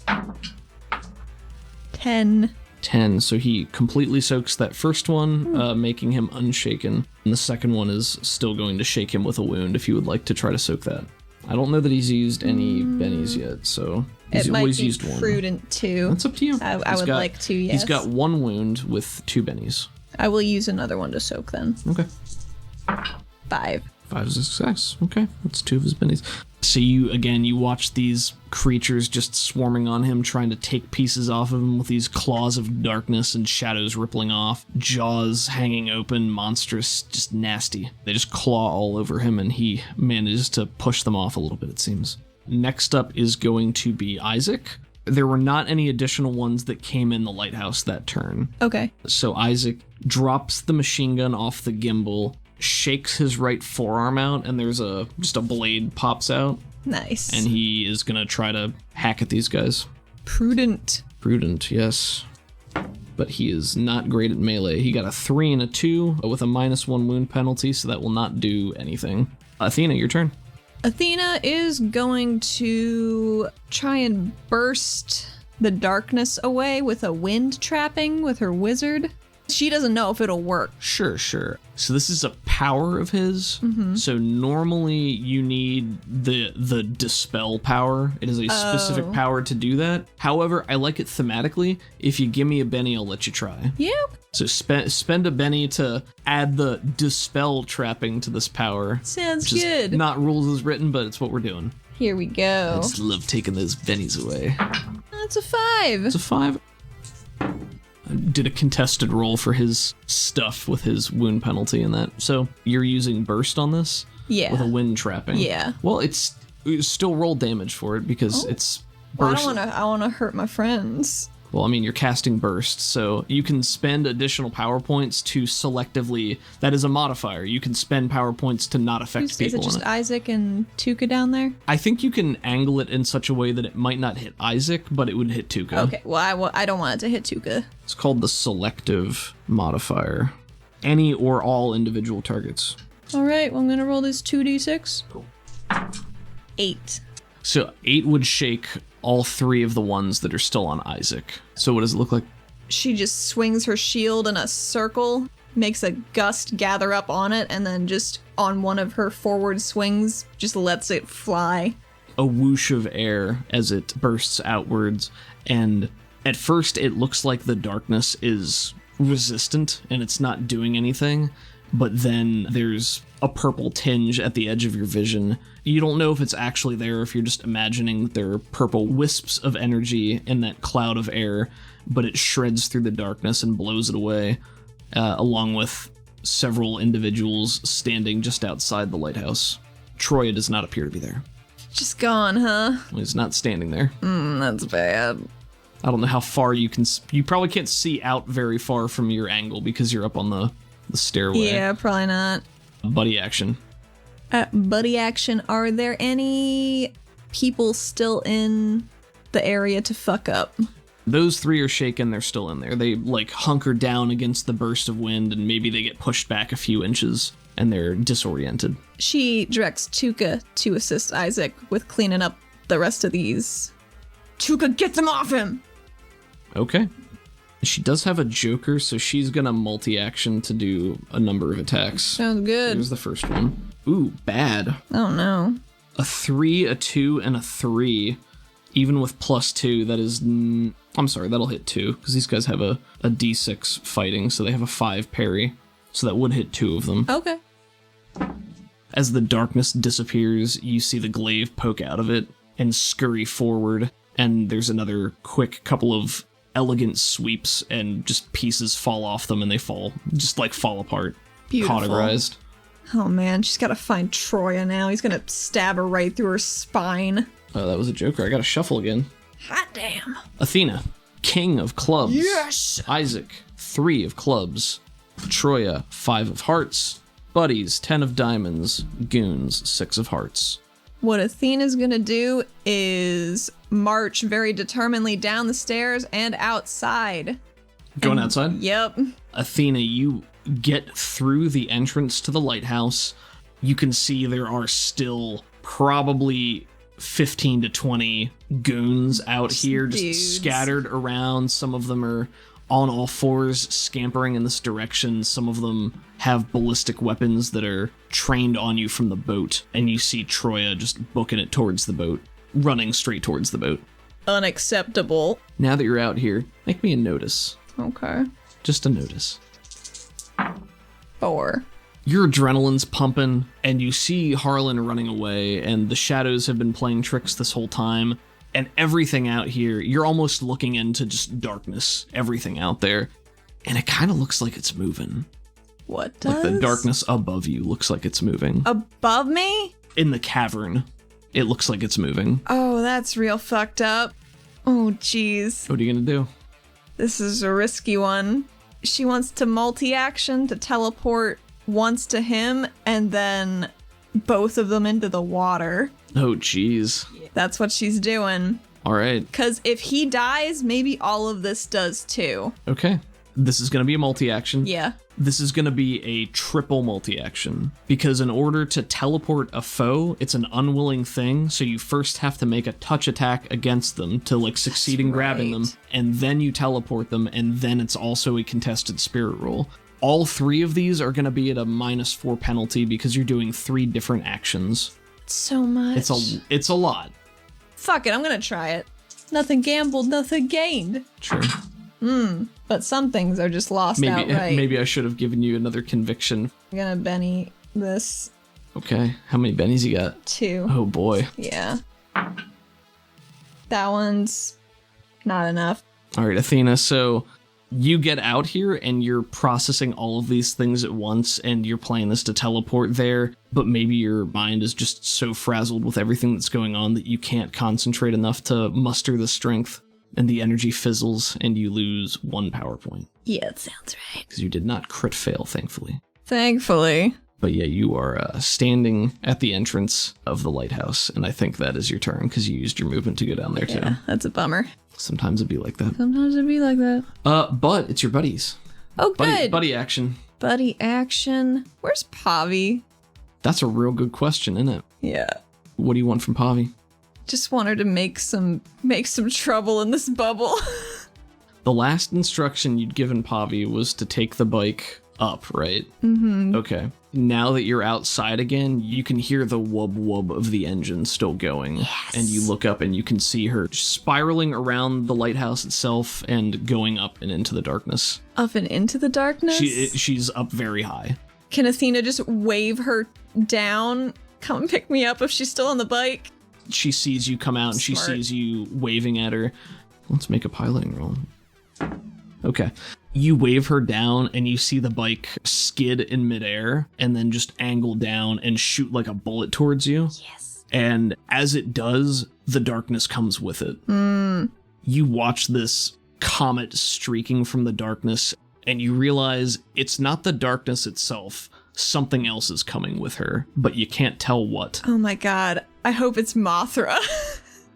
10. 10. So he completely soaks that first one, making him unshaken. And the second one is still going to shake him with a wound if you would like to try to soak that. I don't know that he's used any bennies yet, so he's It might always be used one. prudent too. That's up to you. I would like to, yes. He's got 1 wound with 2 bennies. I will use another one to soak then. Okay. 5. 5 is a success. Okay, that's 2 of his bennies. So you watch these creatures just swarming on him, trying to take pieces off of him with these claws of darkness and shadows rippling off, jaws hanging open, monstrous, just nasty. They just claw all over him, and he manages to push them off a little bit, it seems. Next up is going to be Isaac. There were not any additional ones that came in the lighthouse that turn. Okay. So Isaac drops the machine gun off the gimbal, shakes his right forearm out, and there's just a blade pops out. Nice. And he is gonna try to hack at these guys. Prudent. Prudent, yes. But he is not great at melee. He got a 3 and a 2 with a -1 wound penalty, so that will not do anything. Athena, your turn. Athena is going to try and burst the darkness away with a wind trapping with her wizard. She doesn't know if it'll work. Sure. So this is a power of his. So normally you need the dispel power. It is a specific power to do that. However, I like it thematically. If you give me a Benny, I'll let you try. Yeah. So spend a Benny to add the dispel trapping to this power. Sounds which good. Is not rules as written, but it's what we're doing. Here we go. I just love taking those Bennies away. That's a 5. It's a 5. Did a contested roll for his stuff with his wound penalty and that. So you're using burst on this? Yeah. With a wind trapping. Yeah. Well, it's still roll damage for it because it's Well, burst. I want to hurt my friends. Well, I mean, you're casting burst, so you can spend additional power points to selectively. That is a modifier. You can spend power points to not affect Is people. it just in it. Isaac and Tuca down there? I think you can angle it in such a way that it might not hit Isaac, but it would hit Tuca. Okay, well, I don't want it to hit Tuca. It's called the selective modifier. Any or all individual targets. All right, well, I'm going to roll this 2d6. Cool. 8. So 8 would shake all 3 of the ones that are still on Isaac. So what does it look like? She just swings her shield in a circle, makes a gust gather up on it, and then just on one of her forward swings, just lets it fly. A whoosh of air as it bursts outwards, and at first it looks like the darkness is resistant and it's not doing anything, but then there's a purple tinge at the edge of your vision. You don't know if it's actually there, if you're just imagining that there are purple wisps of energy in that cloud of air, but it shreds through the darkness and blows it away, along with several individuals standing just outside the lighthouse. Troya does not appear to be there. Just gone, huh? He's not standing there. That's bad. I don't know how far you can... You probably can't see out very far from your angle because you're up on the stairway. Yeah, probably not. Buddy action. Buddy action, are there any people still in the area to fuck up? Those 3 are shaken, they're still in there. They, hunker down against the burst of wind, and maybe they get pushed back a few inches, and they're disoriented. She directs Tuca to assist Isaac with cleaning up the rest of these. Tuca, get them off him! Okay. She does have a Joker, so she's gonna multi-action to do a number of attacks. Sounds good. Here's the first one. Ooh, bad. Oh no. A 3, a 2, and a 3. Even with +2, that is I'm sorry, that'll hit 2, because these guys have a d6 fighting, so they have a 5 parry. So that would hit 2 of them. Okay. As the darkness disappears, you see the glaive poke out of it and scurry forward, and there's another quick couple of elegant sweeps, and just pieces fall off them, and they fall apart. Beautiful. Cauterized. Oh man, she's gotta find Troya now. He's gonna stab her right through her spine. Oh, that was a joker. I gotta shuffle again. Hot damn. Athena, king of clubs. Yes! Isaac, 3 of clubs. Troya, 5 of hearts. Buddies, 10 of diamonds. Goons, 6 of hearts. What Athena's gonna do is march very determinedly down the stairs and outside. Going outside? Yep. Athena, you get through the entrance to the lighthouse. You can see there are still probably 15 to 20 goons out here just Dudes. scattered around. Some of them are on all fours scampering in this direction. Some of them have ballistic weapons that are trained on you from the boat, and you see Troya just booking it towards the boat, running straight towards the boat. Unacceptable. Now that you're out here, make me a notice. Okay. Just a notice. 4. Your adrenaline's pumping, and you see Harlan running away, and the shadows have been playing tricks this whole time, and everything out here, you're almost looking into just darkness, everything out there, and it kind of looks like it's moving. What does? Like the darkness above you looks like it's moving. Above me? In the cavern, it looks like it's moving. Oh, that's real fucked up. Oh, jeez. What are you gonna do? This is a risky one. She wants to multi-action to teleport once to him and then both of them into the water. Oh, jeez. That's what she's doing. All right. Because if he dies, maybe all of this does too. Okay. This is gonna be a multi-action. Yeah. This is going to be a triple multi-action, because in order to teleport a foe, it's an unwilling thing, so you first have to make a touch attack against them to succeed in grabbing them, and then you teleport them, and then it's also a contested spirit roll. All 3 of these are going to be at a -4 penalty because you're doing 3 different actions. So much. It's a lot. Fuck it, I'm gonna try it. Nothing gambled, nothing gained. Sure. But some things are just lost outright. Maybe I should have given you another conviction. I'm gonna Benny this. Okay, how many bennies you got? 2. Oh boy. Yeah. That one's not enough. All right, Athena, so you get out here and you're processing all of these things at once, and you're playing this to teleport there, but maybe your mind is just so frazzled with everything that's going on that you can't concentrate enough to muster the strength, and the energy fizzles and you lose 1 power point. Yeah, it sounds right. Because you did not crit fail, thankfully. Thankfully. But yeah, you are standing at the entrance of the lighthouse, and I think that is your turn because you used your movement to go down there too. Yeah, that's a bummer. Sometimes it'd be like that. Sometimes it'd be like that. But it's your buddies. Oh, good. Buddy action. Buddy action. Where's Pavi? That's a real good question, isn't it? Yeah. What do you want from Pavi? Just want her to make some trouble in this bubble. The last instruction you'd given Pavi was to take the bike up, right? Mm-hmm. Okay. Now that you're outside again, you can hear the wub wub of the engine still going. Yes. And you look up and you can see her spiraling around the lighthouse itself and going up and into the darkness. Up and into the darkness? She's up very high. Can Athena just wave her down? Come pick me up if she's still on the bike? She sees you come out and Smart. she sees you waving at her. Let's make a piloting roll. Okay. You wave her down and you see the bike skid in midair and then just angle down and shoot like a bullet towards you. Yes. And as it does, the darkness comes with it. You watch this comet streaking from the darkness and you realize it's not the darkness itself. Something else is coming with her, but you can't tell what. Oh my god. I hope it's Mothra.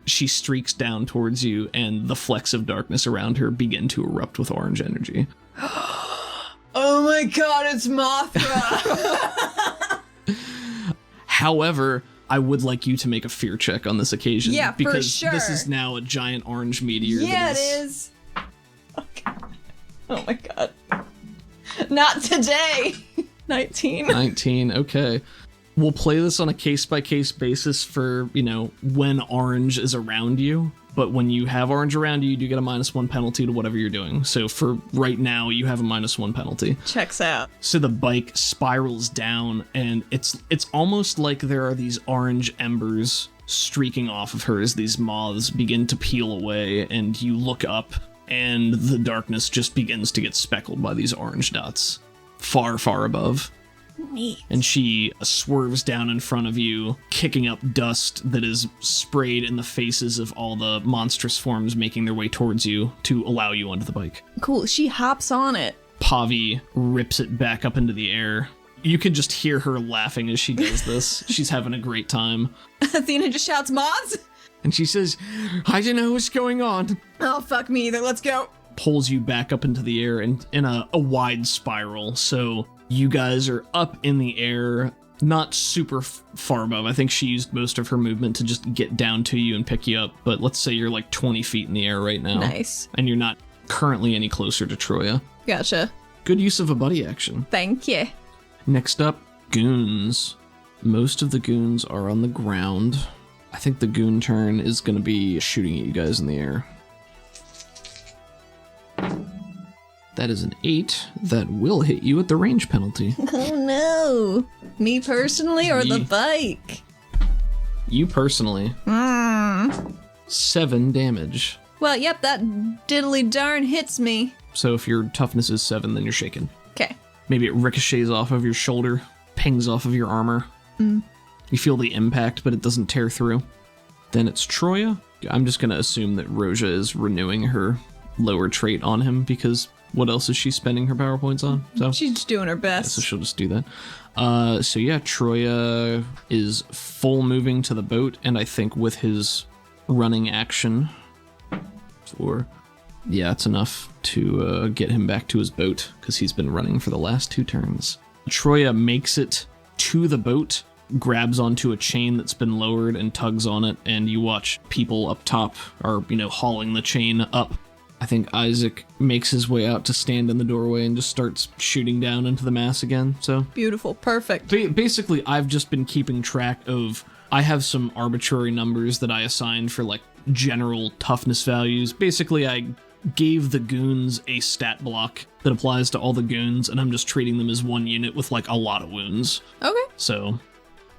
She streaks down towards you, and the flecks of darkness around her begin to erupt with orange energy. Oh my god, it's Mothra! However, I would like you to make a fear check on this occasion. Yeah, for because sure. This is now a giant orange meteor. Yeah, it is. Okay. Oh my god. Not today! 19. 19, okay. We'll play this on a case-by-case basis for, when orange is around you. But when you have orange around you, you do get a -1 penalty to whatever you're doing. So for right now, you have a -1 penalty. Checks out. So the bike spirals down, and it's almost like there are these orange embers streaking off of her as these moths begin to peel away, and you look up, and the darkness just begins to get speckled by these orange dots far, far above. Neat. And she swerves down in front of you, kicking up dust that is sprayed in the faces of all the monstrous forms making their way towards you to allow you onto the bike. Cool. She hops on it. Pavi rips it back up into the air. You can just hear her laughing as she does this. She's having a great time. Athena just shouts, "Moths!" And she says, "I don't know what's going on." Oh, fuck me either. Let's go. Pulls you back up into the air and in a wide spiral. So you guys are up in the air, not super far above. I think she used most of her movement to just get down to you and pick you up. But let's say you're like 20 feet in the air right now. Nice. And you're not currently any closer to Troya. Gotcha. Good use of a buddy action. Thank you. Next up, goons. Most of the goons are on the ground. I think the goon turn is going to be shooting at you guys in the air. That is an 8. That will hit you at the range penalty. Oh no. Me personally or the bike? You personally. 7 damage. Well, yep, that diddly darn hits me. So if your toughness is 7, then you're shaken. Okay. Maybe it ricochets off of your shoulder, pings off of your armor. You feel the impact, but it doesn't tear through. Then it's Troya. I'm just going to assume that Roja is renewing her lower trait on him, because what else is she spending her power points on? So She's just doing her best. so she'll just do that. So yeah, Troya is full moving to the boat, and I think with his running action, yeah, it's enough to get him back to his boat, because he's been running for the last 2 turns. Troya makes it to the boat, grabs onto a chain that's been lowered and tugs on it, and you watch people up top are, hauling the chain up. I think Isaac makes his way out to stand in the doorway and just starts shooting down into the mass again, so... Beautiful. Perfect. Basically, I've just been keeping track of... I have some arbitrary numbers that I assigned for, general toughness values. Basically, I gave the goons a stat block that applies to all the goons, and I'm just treating them as one unit with, a lot of wounds. Okay. So...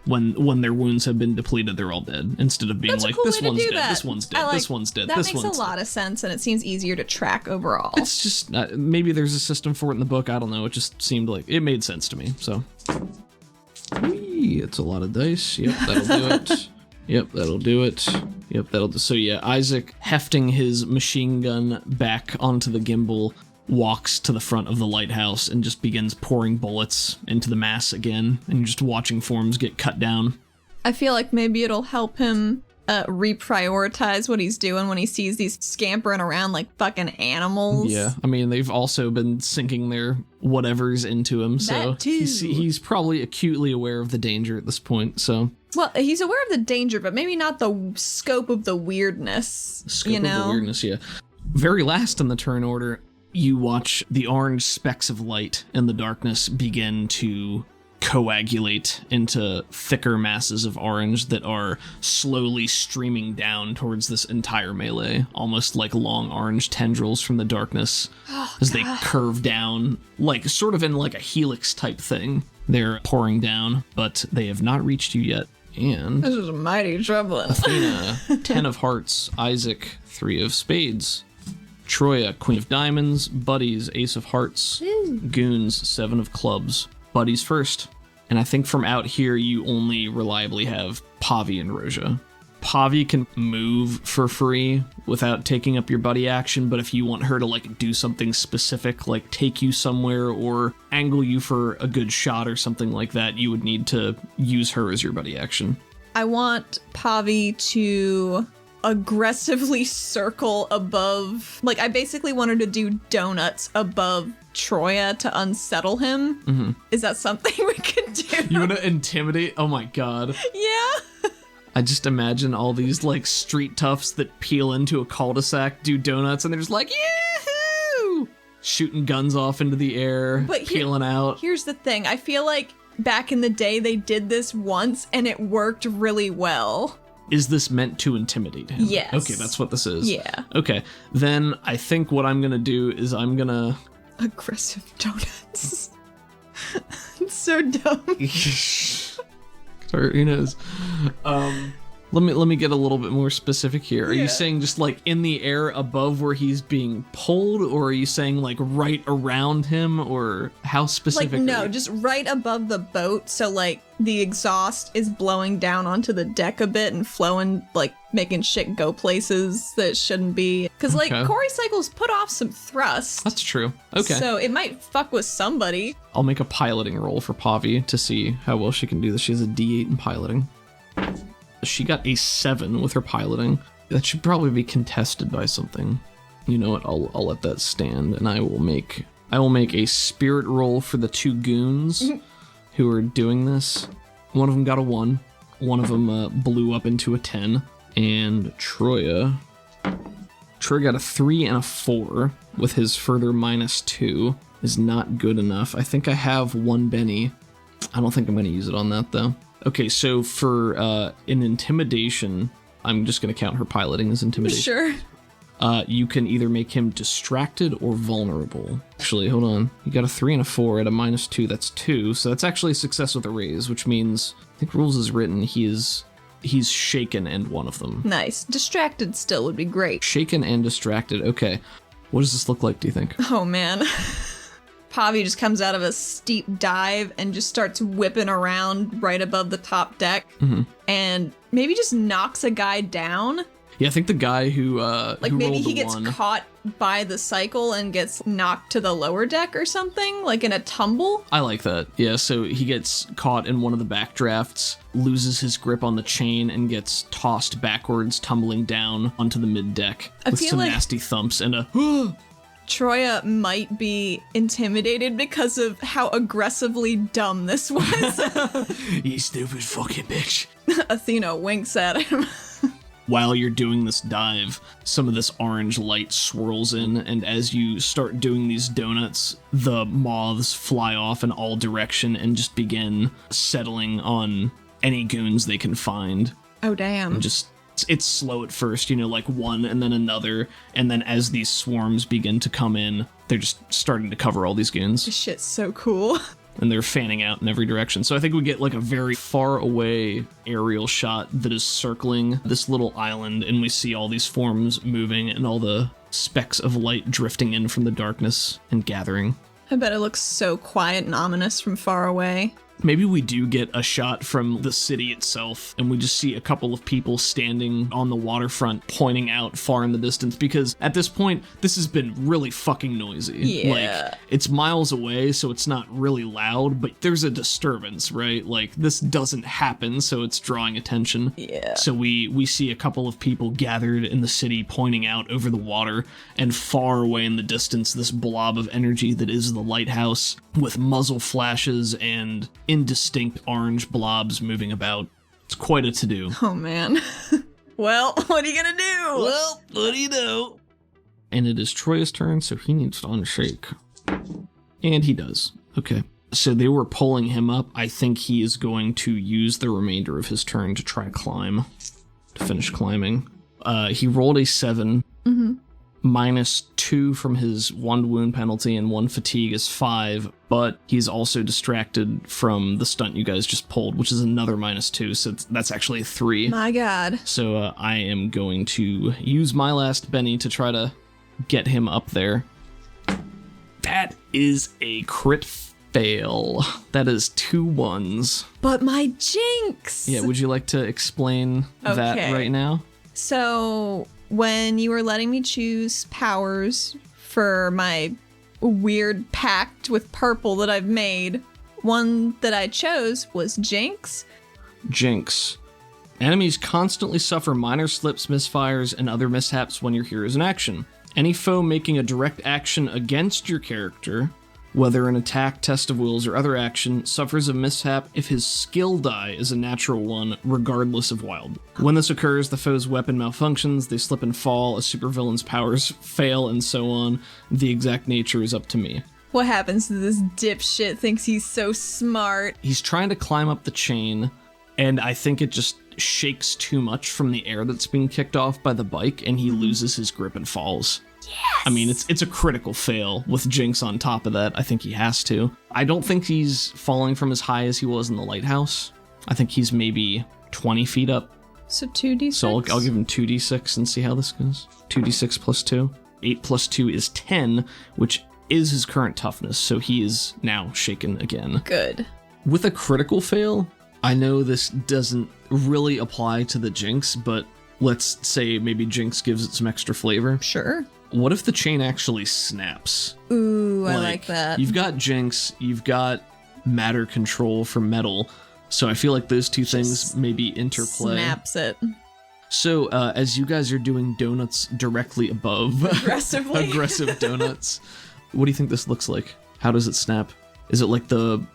When their wounds have been depleted, they're all dead. Instead of being That's a cool this way to one's do dead, that. this one's dead, this one's dead, That this makes one's a lot of sense, and it seems easier to track overall. It's just, maybe there's a system for it in the book, I don't know. It just seemed like, it made sense to me, so. Whee, it's a lot of dice. Yep, that'll do it. Yep, that'll do it. Yep, that'll do. So yeah, Isaac, hefting his machine gun back onto the gimbal, walks to the front of the lighthouse and just begins pouring bullets into the mass again, and you're just watching forms get cut down. I feel like maybe it'll help him reprioritize what he's doing when he sees these scampering around like fucking animals. Yeah, I mean, they've also been sinking their whatevers into him, so That too. he's probably acutely aware of the danger at this point, so... Well, he's aware of the danger, but maybe not the scope of the weirdness, Scope of the weirdness, yeah. Very last in the turn order, you watch the orange specks of light in the darkness begin to coagulate into thicker masses of orange that are slowly streaming down towards this entire melee, almost like long orange tendrils from the darkness as they curve down, sort of in a helix type thing. They're pouring down, but they have not reached you yet. And This is mighty troubling. Athena, 10 of hearts, Isaac, 3 of spades, Troya, Queen of diamonds, Buddies, Ace of hearts, Goons, 7 of clubs. Buddies first. And I think from out here, you only reliably have Pavi and Roja. Pavi can move for free without taking up your buddy action, but if you want her to do something specific, like take you somewhere or angle you for a good shot or something like that, you would need to use her as your buddy action. I want Pavi to aggressively circle above. I basically want her to do donuts above Troya to unsettle him. Mm-hmm. Is that something we could do? You want to intimidate? Oh my god. Yeah. I just imagine all these street toughs that peel into a cul-de-sac, do donuts, and they're just like, yahoo! Shooting guns off into the air, peeling out. Here's the thing. I feel like back in the day they did this once and it worked really well. Is this meant to intimidate him? Yes. Okay, that's what this is. Yeah. Okay, then I think what I'm gonna do is I'm gonna... Aggressive donuts. It's so dumb. Sorry, who knows? Let me get a little bit more specific here. Are you saying just like in the air above where he's being pulled, or are you saying like right around him, or how specific? Like, no, just right above the boat, so like the exhaust is blowing down onto the deck a bit and flowing, like making shit go places that it shouldn't be. Because like Corey cycles put off some thrust. That's true. Okay. So it might fuck with somebody. I'll make a piloting roll for Pavi to see how well she can do this. She has a D8 in piloting. She got a 7 with her piloting. That should probably be contested by something. You know what? I'll let that stand, and I will make a spirit roll for the 2 goons who are doing this. One of them got a 1. One of them blew up into a 10, and Troy got a 3 and a 4 with his further -2 is not good enough. I think I have 1 Benny. I don't think I'm going to use it on that though. Okay, so for an intimidation, I'm just going to count her piloting as intimidation. Sure. You can either make him distracted or vulnerable. Actually, hold on. You got a 3 and a 4 at a -2, that's 2. So that's actually a success with a raise, which means, I think rules is written, he's shaken and one of them. Nice. Distracted still would be great. Shaken and distracted, okay. What does this look like, do you think? Oh man. Pavi just comes out of a steep dive and just starts whipping around right above the top deck and maybe just knocks a guy down. Yeah, I think the guy who like who maybe rolled he the gets 1, caught by the cycle and gets knocked to the lower deck or something, like in a tumble. I like that. Yeah, so he gets caught in one of the backdrafts, loses his grip on the chain, and gets tossed backwards, tumbling down onto the mid deck with feel some like- nasty thumps and a Troya might be intimidated because of how aggressively dumb this was. You stupid fucking bitch. Athena winks at him. While you're doing this dive, some of this orange light swirls in, and as you start doing these donuts, the moths fly off in all direction and just begin settling on any goons they can find. Oh, damn. And just, it's slow at first, you know, like one and then another, and then as these swarms begin to come in, they're just starting to cover all these goons. This shit's so cool. And they're fanning out in every direction. So I think we get like a very far away aerial shot that is circling this little island, and we see all these forms moving and all the specks of light drifting in from the darkness and gathering. I bet it looks so quiet and ominous from far away. Maybe we do get a shot from the city itself, and we just see a couple of people standing on the waterfront pointing out far in the distance, because at this point, this has been really fucking noisy. Yeah. Like, it's miles away, so it's not really loud, but there's a disturbance, right? Like, this doesn't happen, so it's drawing attention. Yeah. So we see a couple of people gathered in the city pointing out over the water, and far away in the distance, this blob of energy that is the lighthouse, with muzzle flashes and indistinct orange blobs moving about. It's quite a to-do. Oh, man. Well, what are you gonna do? Well, what do you know? And it is Troy's turn, so he needs to unshake. And he does. Okay. So they were pulling him up. I think he is going to use the remainder of his turn to try climb. To finish climbing. He rolled a 7. -2 from his 1 wound penalty and 1 fatigue is 5, but he's also distracted from the stunt you guys just pulled, which is another -2, so that's actually a 3. My God. So I am going to use my last Benny to try to get him up there. That is a crit fail. That is 2 1s. But my jinx! Yeah, would you like to explain that Okay. right now? So, when you were letting me choose powers for my weird pact with purple that I've made, one that I chose was Jinx. Jinx. Enemies constantly suffer minor slips, misfires, and other mishaps when your hero is in action. Any foe making a direct action against your character, whether an attack, test of wills, or other action, suffers a mishap if his skill die is a natural 1, regardless of wild. When this occurs, the foe's weapon malfunctions, they slip and fall, a supervillain's powers fail, and so on. The exact nature is up to me. What happens to this dipshit thinks he's so smart? He's trying to climb up the chain, and I think it just shakes too much from the air that's being kicked off by the bike, and he loses his grip and falls. Yes! I mean, it's a critical fail with Jinx on top of that. I think he has to. I don't think he's falling from as high as he was in the lighthouse. I think he's maybe 20 feet up. So 2d6? So I'll give him 2d6 and see how this goes. 2d6 plus 2. 8 plus 2 is 10, which is his current toughness, so he is now shaken again. Good. With a critical fail, I know this doesn't really apply to the Jinx, but let's say maybe Jinx gives it some extra flavor. Sure. What if the chain actually snaps? Ooh, I like that. You've got Jinx, you've got matter control for metal, so I feel like those two things maybe interplay. Snaps it. So, as you guys are doing donuts directly above... Aggressively. aggressive donuts, what do you think this looks like? How does it snap? Is it like the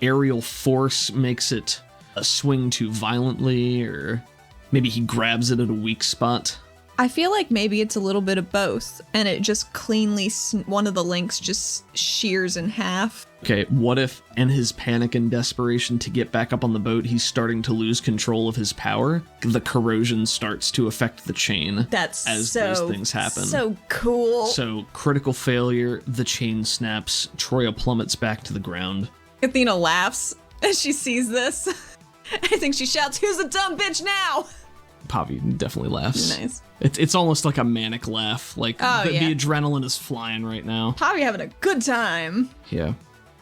aerial force makes it swing too violently, or maybe he grabs it at a weak spot? I feel like maybe it's a little bit of both, and it just cleanly, one of the links just shears in half. Okay, what if, in his panic and desperation to get back up on the boat, he's starting to lose control of his power? The corrosion starts to affect the chain. That's as so, those things happen. So cool. So, critical failure, the chain snaps, Troya plummets back to the ground. Athena laughs as she sees this. I think she shouts, "Who's a dumb bitch now?" Poppy definitely laughs. Nice. It's almost like a manic laugh. Like, the adrenaline is flying right now. Poppy having a good time. Yeah.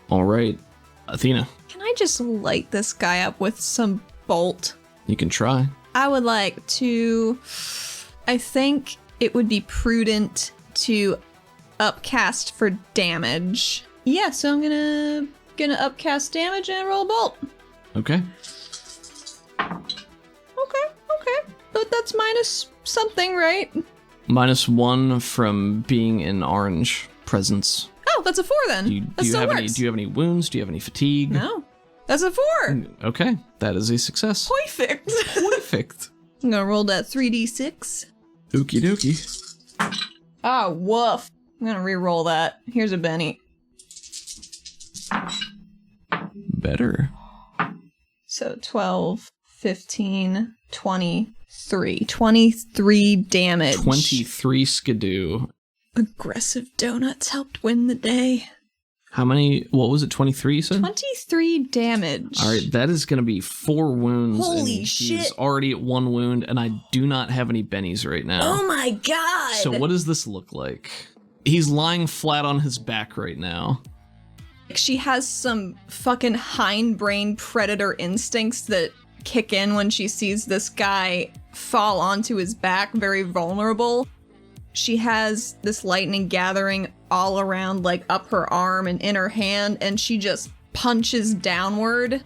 All right. Athena. Can I just light this guy up with some bolt? You can try. I would like to... I think it would be prudent to upcast for damage. Yeah, so I'm gonna upcast damage and roll a bolt. Okay. Okay. But that's minus something, right? -1 from being in orange presence. Oh, that's a 4 then. Do you have any wounds? Do you have any fatigue? No. That's a 4. Okay, that is a success. Perfect. Perfect. I'm gonna roll that 3d6. Okie dokie. Oh, woof. I'm gonna re-roll that. Here's a Benny. Better. So 12, 15, 23. 23 damage. 23 skidoo. Aggressive donuts helped win the day. How many? What was it? 23, you said? 23 damage. All right, that is going to be 4 wounds. Holy and shit. He's already at 1 wound, and I do not have any bennies right now. Oh my god. So what does this look like? He's lying flat on his back right now. She has some fucking hindbrain predator instincts that kick in when she sees this guy fall onto his back, very vulnerable. She has this lightning gathering all around, like up her arm and in her hand, and she just punches downward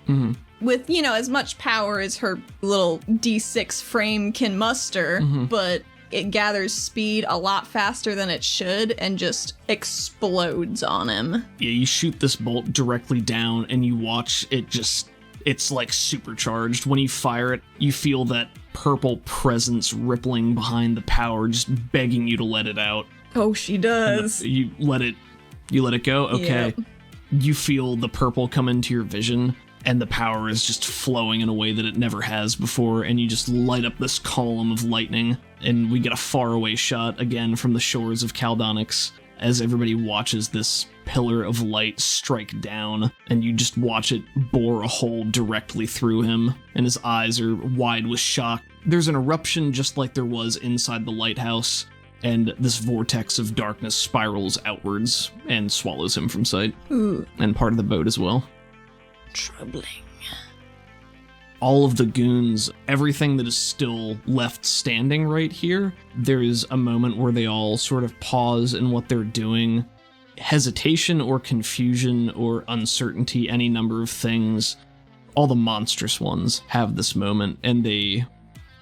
with, as much power as her little D6 frame can muster, but it gathers speed a lot faster than it should and just explodes on him. Yeah, you shoot this bolt directly down and you watch it it's like supercharged. When you fire it, you feel that purple presence rippling behind the power, just begging you to let it out. Oh, she does. You let it go? Okay. Yep. You feel the purple come into your vision, and the power is just flowing in a way that it never has before, and you just light up this column of lightning, and we get a faraway shot again from the shores of Caldonix as everybody watches this pillar of light strike down, and you just watch it bore a hole directly through him, and his eyes are wide with shock. There's an eruption just like there was inside the lighthouse, and this vortex of darkness spirals outwards and swallows him from sight. Ooh. And part of the boat as well. Troubling. All of the goons, everything that is still left standing right here, there is a moment where they all sort of pause in what they're doing. Hesitation or confusion or uncertainty, any number of things. All the monstrous ones have this moment, and they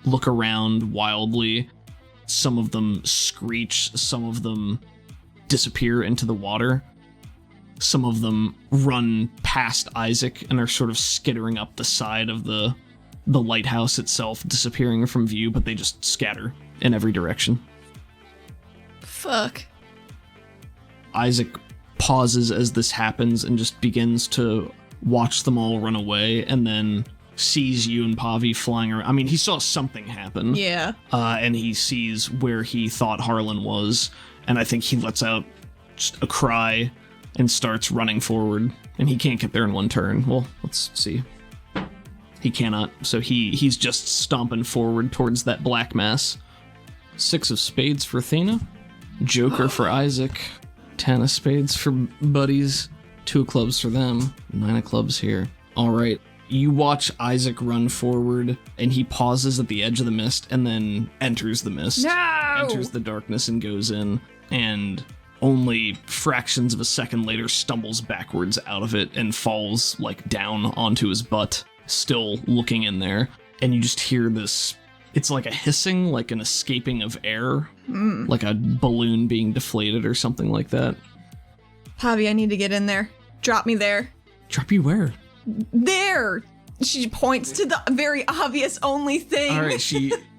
look around wildly. Some of them screech, some of them disappear into the water. Some of them run past Isaac and are sort of skittering up the side of the lighthouse itself, disappearing from view, but they just scatter in every direction. Fuck. Isaac pauses as this happens and just begins to watch them all run away, and then sees you and Pavi flying around. I mean, he saw something happen. Yeah. And he sees where he thought Harlan was, and I think he lets out just a cry and starts running forward, and he can't get there in one turn. Well, let's see. He cannot, so he's just stomping forward towards that black mass. 6 of spades for Athena, Joker for Isaac, 10 of spades for buddies, 2 of clubs for them, 9 of clubs here. All right, you watch Isaac run forward, and he pauses at the edge of the mist and then enters the mist. No! Enters the darkness and goes in, and only fractions of a second later stumbles backwards out of it and falls like down onto his butt, still looking in there. And you just hear this, it's like a hissing, like an escaping of air, like a balloon being deflated or something like that. Javi, I need to get in there. Drop me there. Drop you where? There! She points to the very obvious only thing. All right,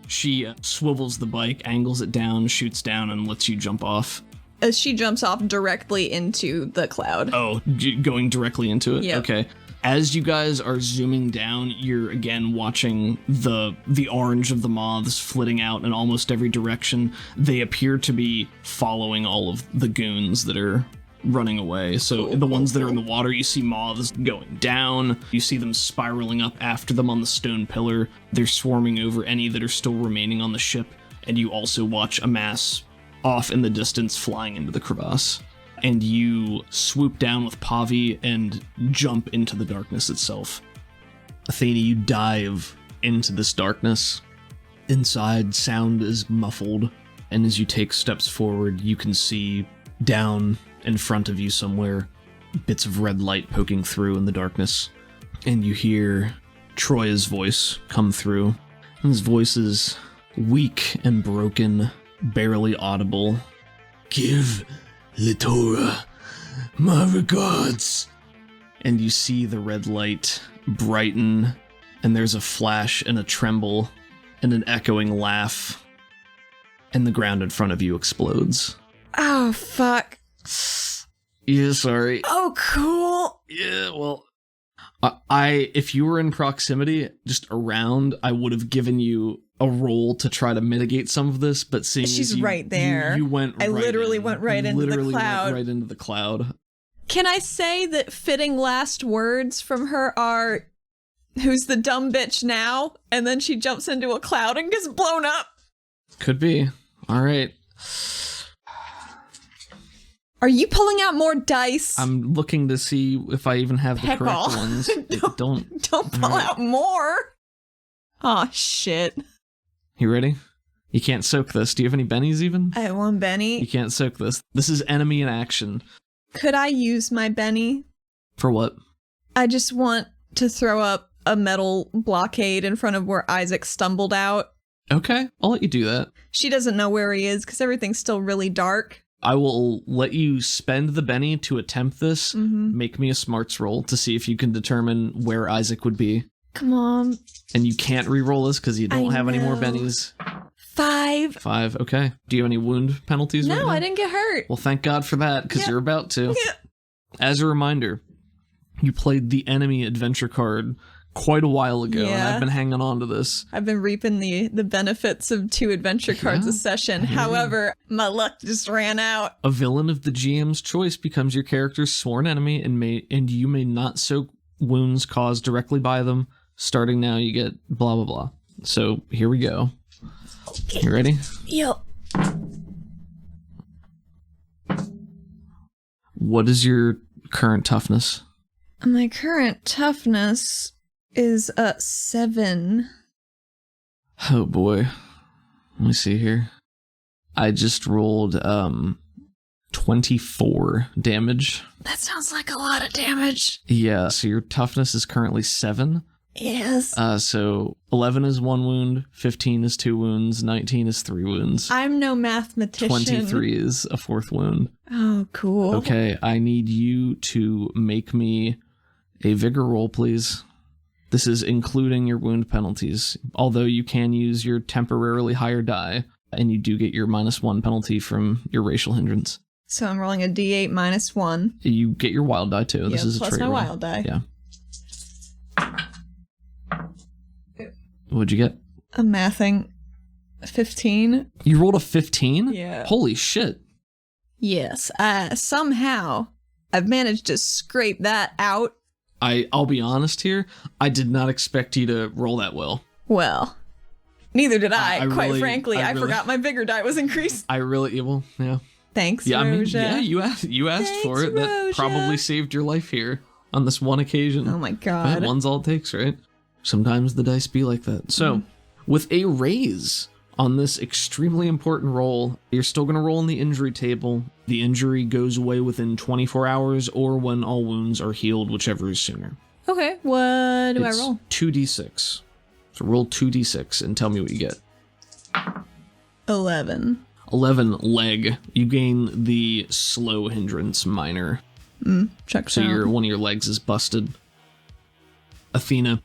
she swivels the bike, angles it down, shoots down, and lets you jump off. As she jumps off directly into the cloud. Oh, going directly into it? Yep. Okay. As you guys are zooming down, you're again watching the orange of the moths flitting out in almost every direction. They appear to be following all of the goons that are running away. So the ones that are in the water, you see moths going down. You see them spiraling up after them on the stone pillar. They're swarming over any that are still remaining on the ship. And you also watch a mass off in the distance flying into the crevasse. And you swoop down with Pavi and jump into the darkness itself. Athena, you dive into this darkness. Inside, sound is muffled, and as you take steps forward, you can see down in front of you somewhere bits of red light poking through in the darkness. And you hear Troya's voice come through. And his voice is weak and broken, barely audible. Give Litora my regards. And you see the red light brighten, and there's a flash and a tremble and an echoing laugh, and the ground in front of you explodes. Oh, fuck. Yeah, sorry. Oh, cool. Yeah, well, if you were in proximity, just around, I would have given you a roll to try to mitigate some of this, but seeing She's as you, right there. you went I right literally in. went right You into the literally cloud. Went right into the cloud. Can I say that fitting last words from her are, "Who's the dumb bitch now?" And then she jumps into a cloud and gets blown up. Could be. All right. Are you pulling out more dice? I'm looking to see if I even have the Heck correct all. ones. Don't. Don't pull Alright. out more. Oh, shit. You ready? You can't soak this. Do you have any bennies even? I want You Benny. can't soak this. This is enemy in action. Could I use my Benny? For what? I just want to throw up a metal blockade in front of where Isaac stumbled out. Okay, I'll let you do that. She doesn't know where he is because everything's still really dark. I will let you spend the Benny to attempt this. Mm-hmm. Make me a smarts roll to see if you can determine where Isaac would be. Come on. And you can't re-roll this because you don't I have any more know. bennies. 5. 5, okay. Do you have any wound penalties right No, now? I didn't get hurt. Well, thank God for that, because Yeah. you're about to. Yeah. As a reminder, you played the enemy adventure card quite a while ago, and Yeah. I've been hanging on to this. I've been reaping the benefits of 2 adventure cards Yeah. a session. I hear you. However, my luck just ran out. A villain of the GM's choice becomes your character's sworn enemy, and you may not soak wounds caused directly by them. Starting now, you get blah blah blah. So here we go. You ready? Yep. What is your current toughness? My current toughness is 7. Oh boy. Let me see here. I just rolled 24 damage. That sounds like a lot of damage. Yeah, so your toughness is currently 7. Yes. So 11 is 1 wound, 15 is 2 wounds, 19 is 3 wounds. I'm no mathematician. 23 is a 4th wound. Oh, cool. Okay, I need you to make me a vigor roll, please. This is including your wound penalties, although you can use your temporarily higher die, and you do get your -1 penalty from your racial hindrance. So I'm rolling a d8 -1. You get your wild die too. This is a plus trait my roll. wild die. Yeah. What'd you get? I'm mathing. 15? You rolled a 15? Yeah. Holy shit. Yes. Somehow, I've managed to scrape that out. I'll be honest here. I did not expect you to roll that well. Well, neither did I. Quite really- frankly, I I really- forgot my vigor die was increased. Yeah. Thanks, Yeah, I mean, Roja. yeah, you asked for it. That Roja. probably saved your life here on this one occasion. Oh my But god. one's all it takes, right? Sometimes the dice be like that. So, with a raise on this extremely important roll, you're still going to roll in the injury table. The injury goes away within 24 hours or when all wounds are healed, whichever is sooner. Okay, what do I It's roll? 2d6. So roll 2d6 and tell me what you get. 11. 11 leg. You gain the slow hindrance minor. Check So out. one of your legs is busted. Athena,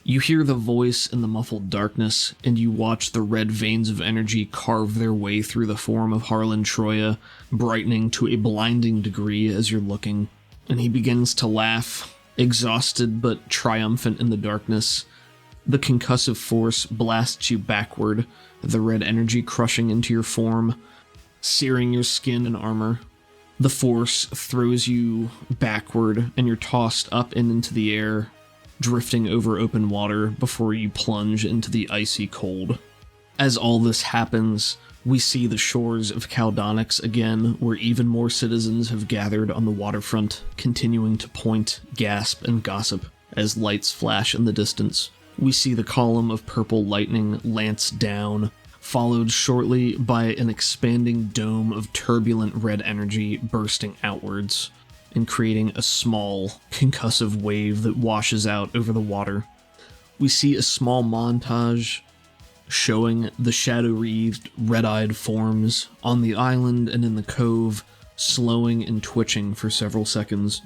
you hear the voice in the muffled darkness, and you watch the red veins of energy carve their way through the form of Harlan Troya, brightening to a blinding degree as you're looking. And he begins to laugh, exhausted but triumphant in the darkness. The concussive force blasts you backward, the red energy crushing into your form, searing your skin and armor. The force throws you backward, and you're tossed up and into the air, drifting over open water before you plunge into the icy cold. As all this happens, we see the shores of Caldonix again, where even more citizens have gathered on the waterfront, continuing to point, gasp, and gossip as lights flash in the distance. We see the column of purple lightning lance down, followed shortly by an expanding dome of turbulent red energy bursting outwards and creating a small, concussive wave that washes out over the water. We see a small montage showing the shadow-wreathed, red-eyed forms on the island and in the cove, slowing and twitching for several seconds.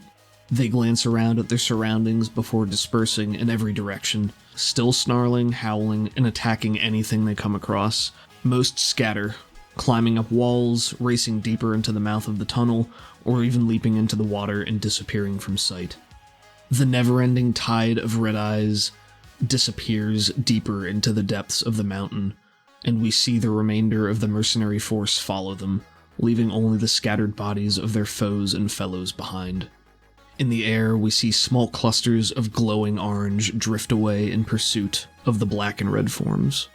They glance around at their surroundings before dispersing in every direction, still snarling, howling, and attacking anything they come across. Most scatter, climbing up walls, racing deeper into the mouth of the tunnel, or even leaping into the water and disappearing from sight. The never-ending tide of red eyes disappears deeper into the depths of the mountain, and we see the remainder of the mercenary force follow them, leaving only the scattered bodies of their foes and fellows behind. In the air, we see small clusters of glowing orange drift away in pursuit of the black and red forms.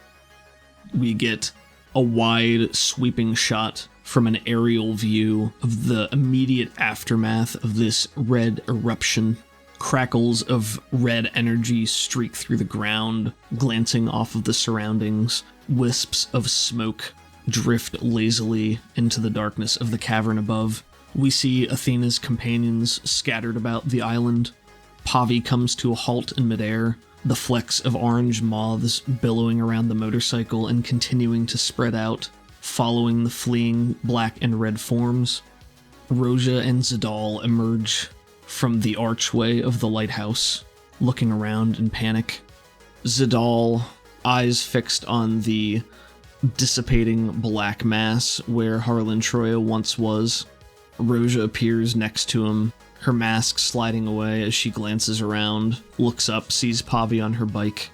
We get a wide, sweeping shot from an aerial view of the immediate aftermath of this red eruption. Crackles of red energy streak through the ground, glancing off of the surroundings. Wisps of smoke drift lazily into the darkness of the cavern above. We see Athena's companions scattered about the island. Pavi comes to a halt in midair, the flecks of orange moths billowing around the motorcycle and continuing to spread out, following the fleeing black and red forms. Roja and Zadal emerge from the archway of the lighthouse, looking around in panic. Zadal, eyes fixed on the dissipating black mass where Harlan Troya once was. Roja appears next to him, her mask sliding away as she glances around, looks up, sees Pavi on her bike.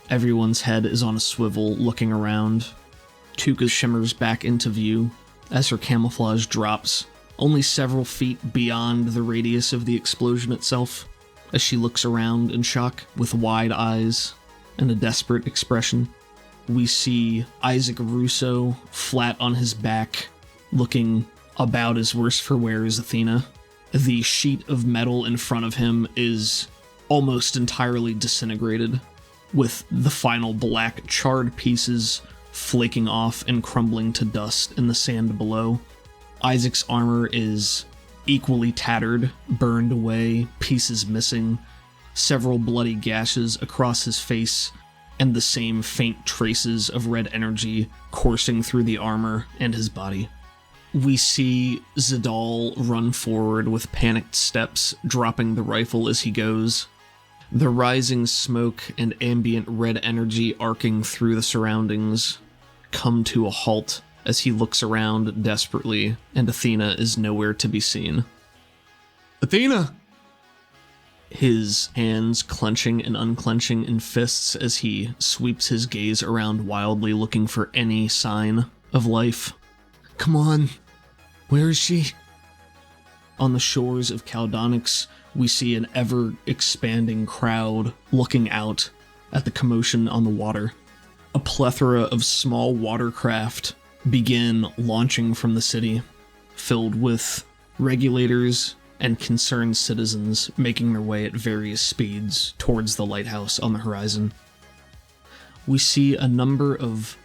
Everyone's head is on a swivel, looking around. Tuka shimmers back into view as her camouflage drops, only several feet beyond the radius of the explosion itself, as she looks around in shock with wide eyes and a desperate expression. We see Isaac Russo flat on his back, looking about as worse for wear as Athena. The sheet of metal in front of him is almost entirely disintegrated, with the final black charred pieces flaking off and crumbling to dust in the sand below. Isaac's armor is equally tattered, burned away, pieces missing, several bloody gashes across his face, and the same faint traces of red energy coursing through the armor and his body. We see Zadal run forward with panicked steps, dropping the rifle as he goes. The rising smoke and ambient red energy arcing through the surroundings come to a halt as he looks around desperately, and Athena is nowhere to be seen. Athena! his hands clenching and unclenching in fists as he sweeps his gaze around wildly, looking for any sign of life. Come on. Where is she? On the shores of Caldonix, we see an ever-expanding crowd looking out at the commotion on the water. A plethora of small watercraft begin launching from the city, filled with regulators and concerned citizens making their way at various speeds towards the lighthouse on the horizon. We see a number of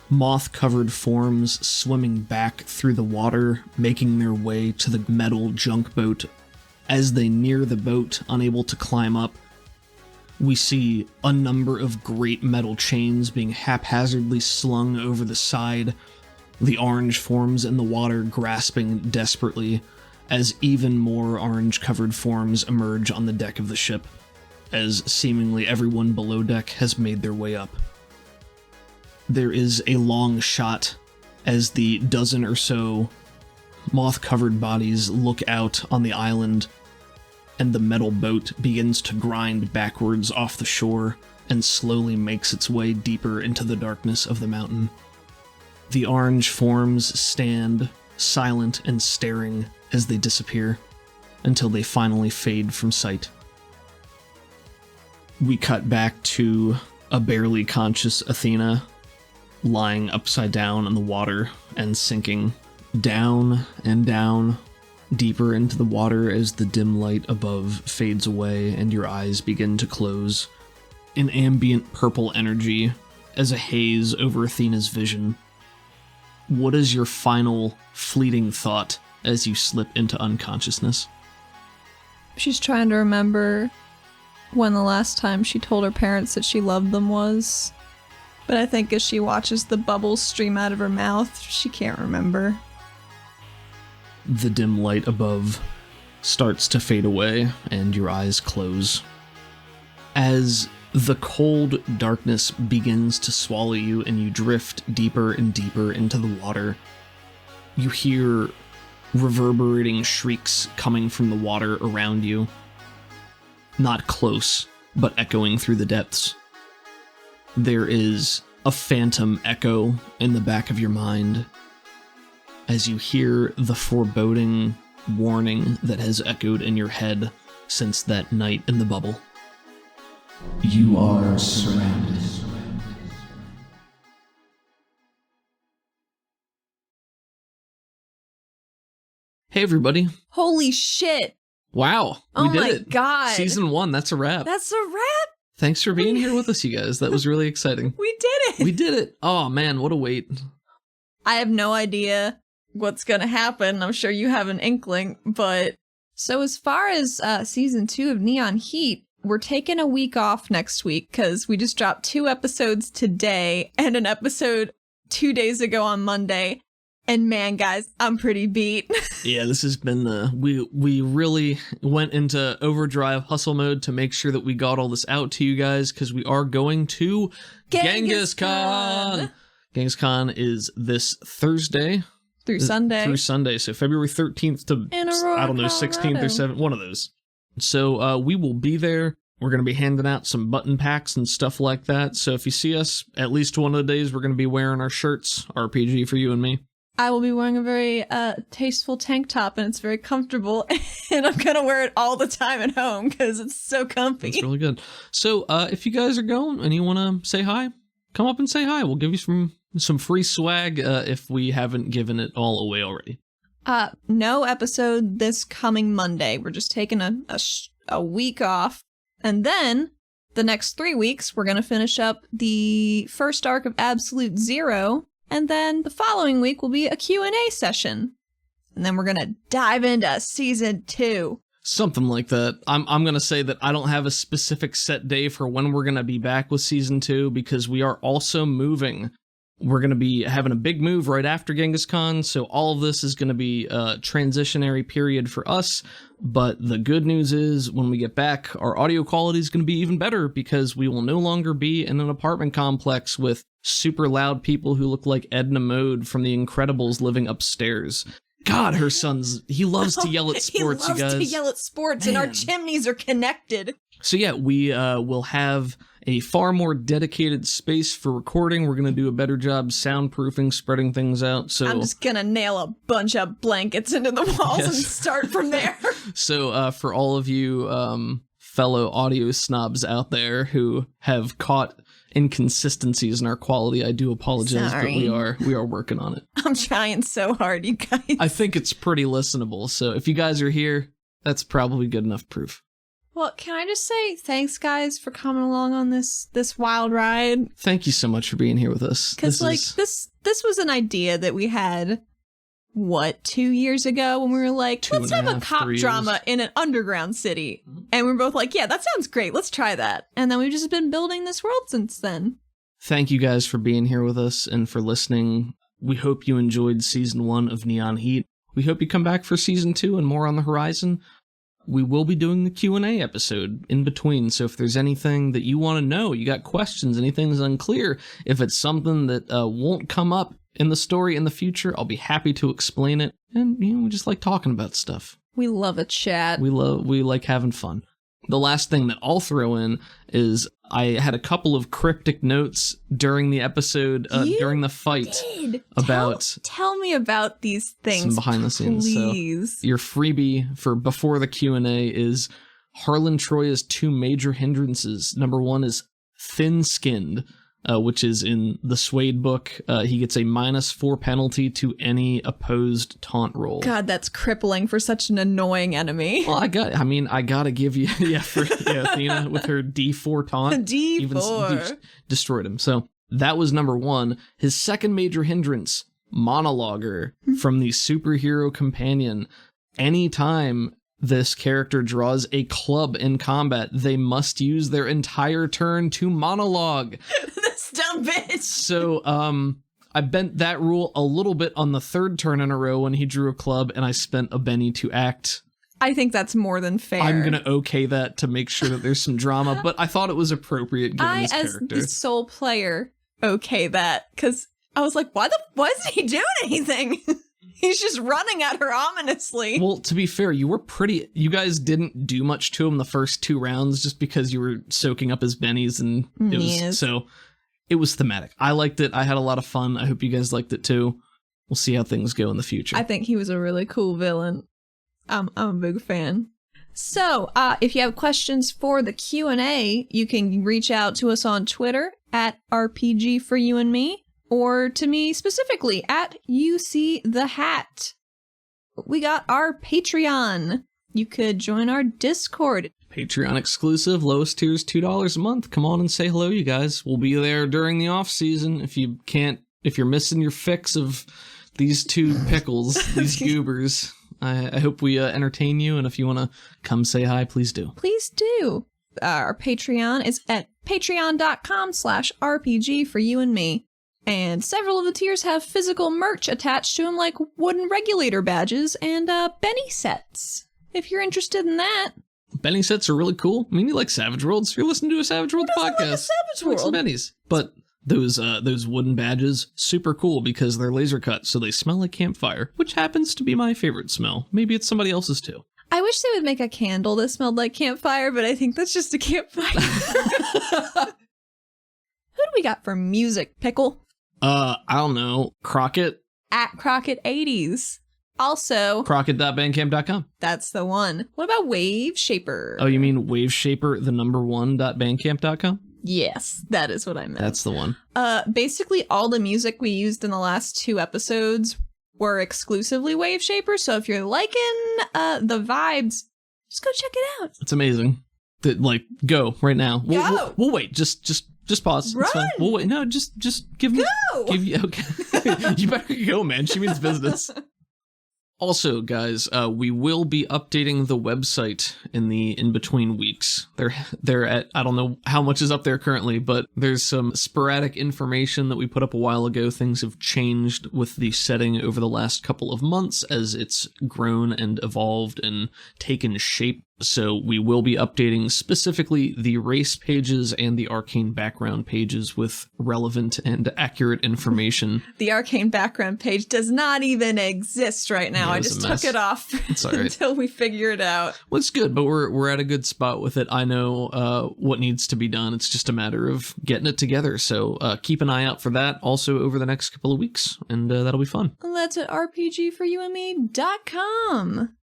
moth-covered forms swimming back through the water, making their way to the metal junk boat. As they near the boat, unable to climb up, we see a number of great metal chains being haphazardly slung over the side, the orange forms in the water grasping desperately, as even more orange-covered forms emerge on the deck of the ship, as seemingly everyone below deck has made their way up. There is a long shot as the dozen or so moth-covered bodies look out on the island, and the metal boat begins to grind backwards off the shore and slowly makes its way deeper into the darkness of the mountain. The orange forms stand silent and staring as they disappear, until they finally fade from sight. We cut back to a barely conscious Athena, lying upside down in the water and sinking down and down, deeper into the water as the dim light above fades away and your eyes begin to close. An ambient purple energy as a haze over Athena's vision. What is your final fleeting thought as you slip into unconsciousness? She's trying to remember when the last time she told her parents that she loved them was. But I think as she watches the bubbles stream out of her mouth, she can't remember. The dim light above starts to fade away and your eyes close. As the cold darkness begins to swallow you and you drift deeper and deeper into the water, you hear reverberating shrieks coming from the water around you. Not close, but echoing through the depths. There is a phantom echo in the back of your mind as you hear the foreboding warning that has echoed in your head since that night in the bubble. You are surrounded. Hey everybody. Holy shit! Wow, Oh we did my it. God. Season 1, that's a wrap. That's a wrap! Thanks for being here with us, you guys. That was really exciting. We did it! We did it. Oh man, what a wait. I have no idea what's gonna happen. I'm sure you have an inkling, but... So as far as Season 2 of Neon Heat, we're taking a week off next week because we just dropped 2 episodes today and an episode 2 days ago on Monday. And man, guys, I'm pretty beat. Yeah, this has been we really went into overdrive hustle mode to make sure that we got all this out to you guys because we are going to Genghis Khan. Genghis Khan is this Thursday Through Sunday. So February 13th to Aurora, I don't know 16th or Colorado. 7th, one of those. So we will be there. We're going to be handing out some button packs and stuff like that. So if you see us at least one of the days, we're going to be wearing our shirts. RPG for you and me. I will be wearing a very tasteful tank top, and it's very comfortable, and I'm going to wear it all the time at home because it's so comfy. It's really good. So if you guys are going and you want to say hi, come up and say hi. We'll give you some free swag if we haven't given it all away already. No episode this coming Monday. We're just taking a week off, and then the next 3 weeks, we're going to finish up the first arc of Absolute Zero. And then the following week will be a Q&A session. And then we're going to dive into Season 2. Something like that. I'm going to say that I don't have a specific set day for when we're going to be back with Season 2 because we are also moving. We're going to be having a big move right after Genghis Khan, so all of this is going to be a transitionary period for us. But the good news is when we get back, our audio quality is going to be even better because we will no longer be in an apartment complex with super loud people who look like Edna Mode from The Incredibles living upstairs. God, he loves to yell at sports, he you loves guys. to yell at sports, and our Man. chimneys are connected. So yeah, we will have a far more dedicated space for recording. We're going to do a better job soundproofing, spreading things out. So I'm just gonna nail a bunch of blankets into the walls and start from there. So for all of you fellow audio snobs out there who have caught inconsistencies in our quality, I do apologize, Sorry. but we are working on it. I'm trying so hard, you guys. I think it's pretty listenable. So if you guys are here, that's probably good enough proof. Well, can I just say thanks, guys, for coming along on this wild ride? Thank you so much for being here with us. Because this was an idea that we had, 2 years ago when we were like, let's have a cop drama in an underground city. And we were both like, yeah, that sounds great. Let's try that. And then we've just been building this world since then. Thank you guys for being here with us and for listening. We hope you enjoyed season 1 of Neon Heat. We hope you come back for season 2 and more on the horizon. We will be doing the Q&A episode in between, so if there's anything that you want to know, you got questions, anything's unclear, if it's something that won't come up in the story in the future, I'll be happy to explain it. And, we just like talking about stuff. We love a chat. We like having fun. The last thing that I'll throw in is I had a couple of cryptic notes during the episode, during the fight. About tell me about these things, some behind the scenes. please. So your freebie for before the Q&A is Harlan Troya's 2 major hindrances. Number 1 is thin-skinned, which is in the Suede book. He gets a -4 penalty to any opposed taunt roll. God, that's crippling for such an annoying enemy. Well, I gotta give you, Athena with her D4 taunt. D4. Destroyed him. So that was number 1. His second major hindrance, monologuer from the superhero companion. Anytime this character draws a club in combat, they must use their entire turn to monologue. This dumb bitch. So, I bent that rule a little bit on the 3rd turn in a row when he drew a club, and I spent a Benny to act. I think that's more than fair. I'm gonna okay that to make sure that there's some drama, but I thought it was appropriate given his character. As the sole player, okay that, because I was like, why isn't he doing anything? He's just running at her ominously. Well, to be fair, you guys didn't do much to him the first 2 rounds just because you were soaking up his bennies, and it was thematic. I liked it. I had a lot of fun. I hope you guys liked it too. We'll see how things go in the future. I think he was a really cool villain. I'm a big fan. So, if you have questions for the Q&A, you can reach out to us on Twitter at RPG for you and me, or to me specifically at UC the Hat. We got our Patreon. You could join our Discord. Patreon exclusive, lowest tier is $2 a month. Come on and say hello, you guys. We'll be there during the off season. If you're missing your fix of these 2 pickles, these goobers, I hope we entertain you. And if you want to come say hi, please do. Please do. Our Patreon is at patreon.com/RPG for you and me. And several of the tiers have physical merch attached to them, like wooden regulator badges and Benny sets. If you're interested in that. Benny sets are really cool. I mean, you like Savage Worlds. You're listening to a Savage World podcast. Like a Savage World? Some bennies. But those wooden badges, super cool because they're laser cut, so they smell like campfire, which happens to be my favorite smell. Maybe it's somebody else's too. I wish they would make a candle that smelled like campfire, but I think that's just a campfire. Who do we got for music, Pickle? I don't know. Crockett? At Crockett80s. Also, Crockett.bandcamp.com. That's the one. What about Wave Shaper? Oh, you mean Wave Shaper, the number 1.bandcamp.com? Yes, that is what I meant. That's the one. Basically all the music we used in the last 2 episodes were exclusively Wave Shaper, so if you're liking the vibes, just go check it out. It's amazing. Like, go right now. Go! We'll wait. Just pause. Run! It's fine. We'll wait. No, just give me. Go! Okay. You better go, man. She means business. Also, guys, we will be updating the website in the in-between weeks. They're at, I don't know how much is up there currently, but there's some sporadic information that we put up a while ago. Things have changed with the setting over the last couple of months as it's grown and evolved and taken shape. So we will be updating specifically the race pages and the arcane background pages with relevant and accurate information. The arcane background page does not even exist right now. Yeah, I just took it off until we figure it out. Well, it's good, but we're at a good spot with it. I know what needs to be done. It's just a matter of getting it together. So keep an eye out for that also over the next couple of weeks, and that'll be fun. And that's at rpgforyouandme.com.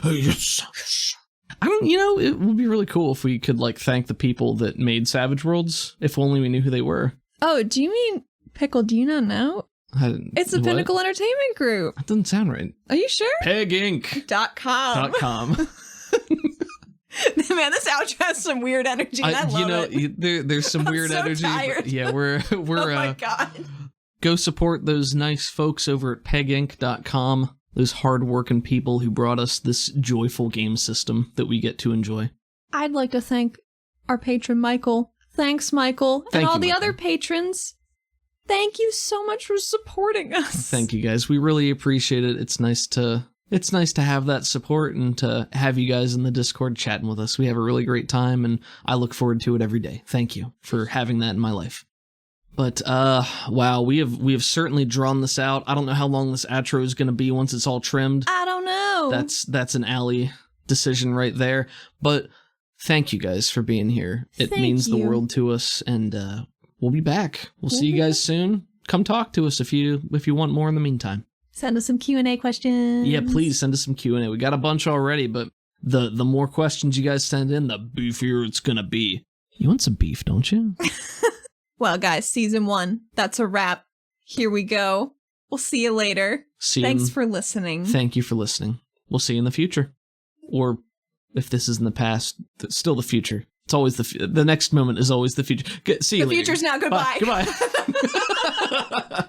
Yes. It would be really cool if we could, thank the people that made Savage Worlds, if only we knew who they were. Oh, do you mean Pickle? Do you not know? It's the Pinnacle Entertainment Group. That doesn't sound right. Are you sure? PegInc.com. Man, this outro has some weird energy. And I love it. There's some weird energy. Tired. Yeah, we're oh my God. Go support those nice folks over at PegInc.com. Those hard-working people who brought us this joyful game system that we get to enjoy. I'd like to thank our patron, Michael. Thanks, Michael. And all the other patrons. Thank you so much for supporting us. Thank you, guys. We really appreciate it. It's nice to have that support and to have you guys in the Discord chatting with us. We have a really great time, and I look forward to it every day. Thank you for having that in my life. But, wow, we have certainly drawn this out. I don't know how long this outro is going to be once it's all trimmed. I don't know. That's an Allie decision right there. But thank you guys for being here. It means the world to us, and we'll be back. We'll see you guys soon. Come talk to us if you want more in the meantime. Send us some Q&A questions. Yeah, please send us some Q&A. We got a bunch already, but the more questions you guys send in, the beefier it's going to be. You want some beef, don't you? Well, guys, season 1, that's a wrap. Here we go. We'll see you later. Thanks for listening. Thank you for listening. We'll see you in the future. Or if this is in the past, still the future. It's always the next moment is always the future. See you later. The future's now. Goodbye. Bye. Goodbye.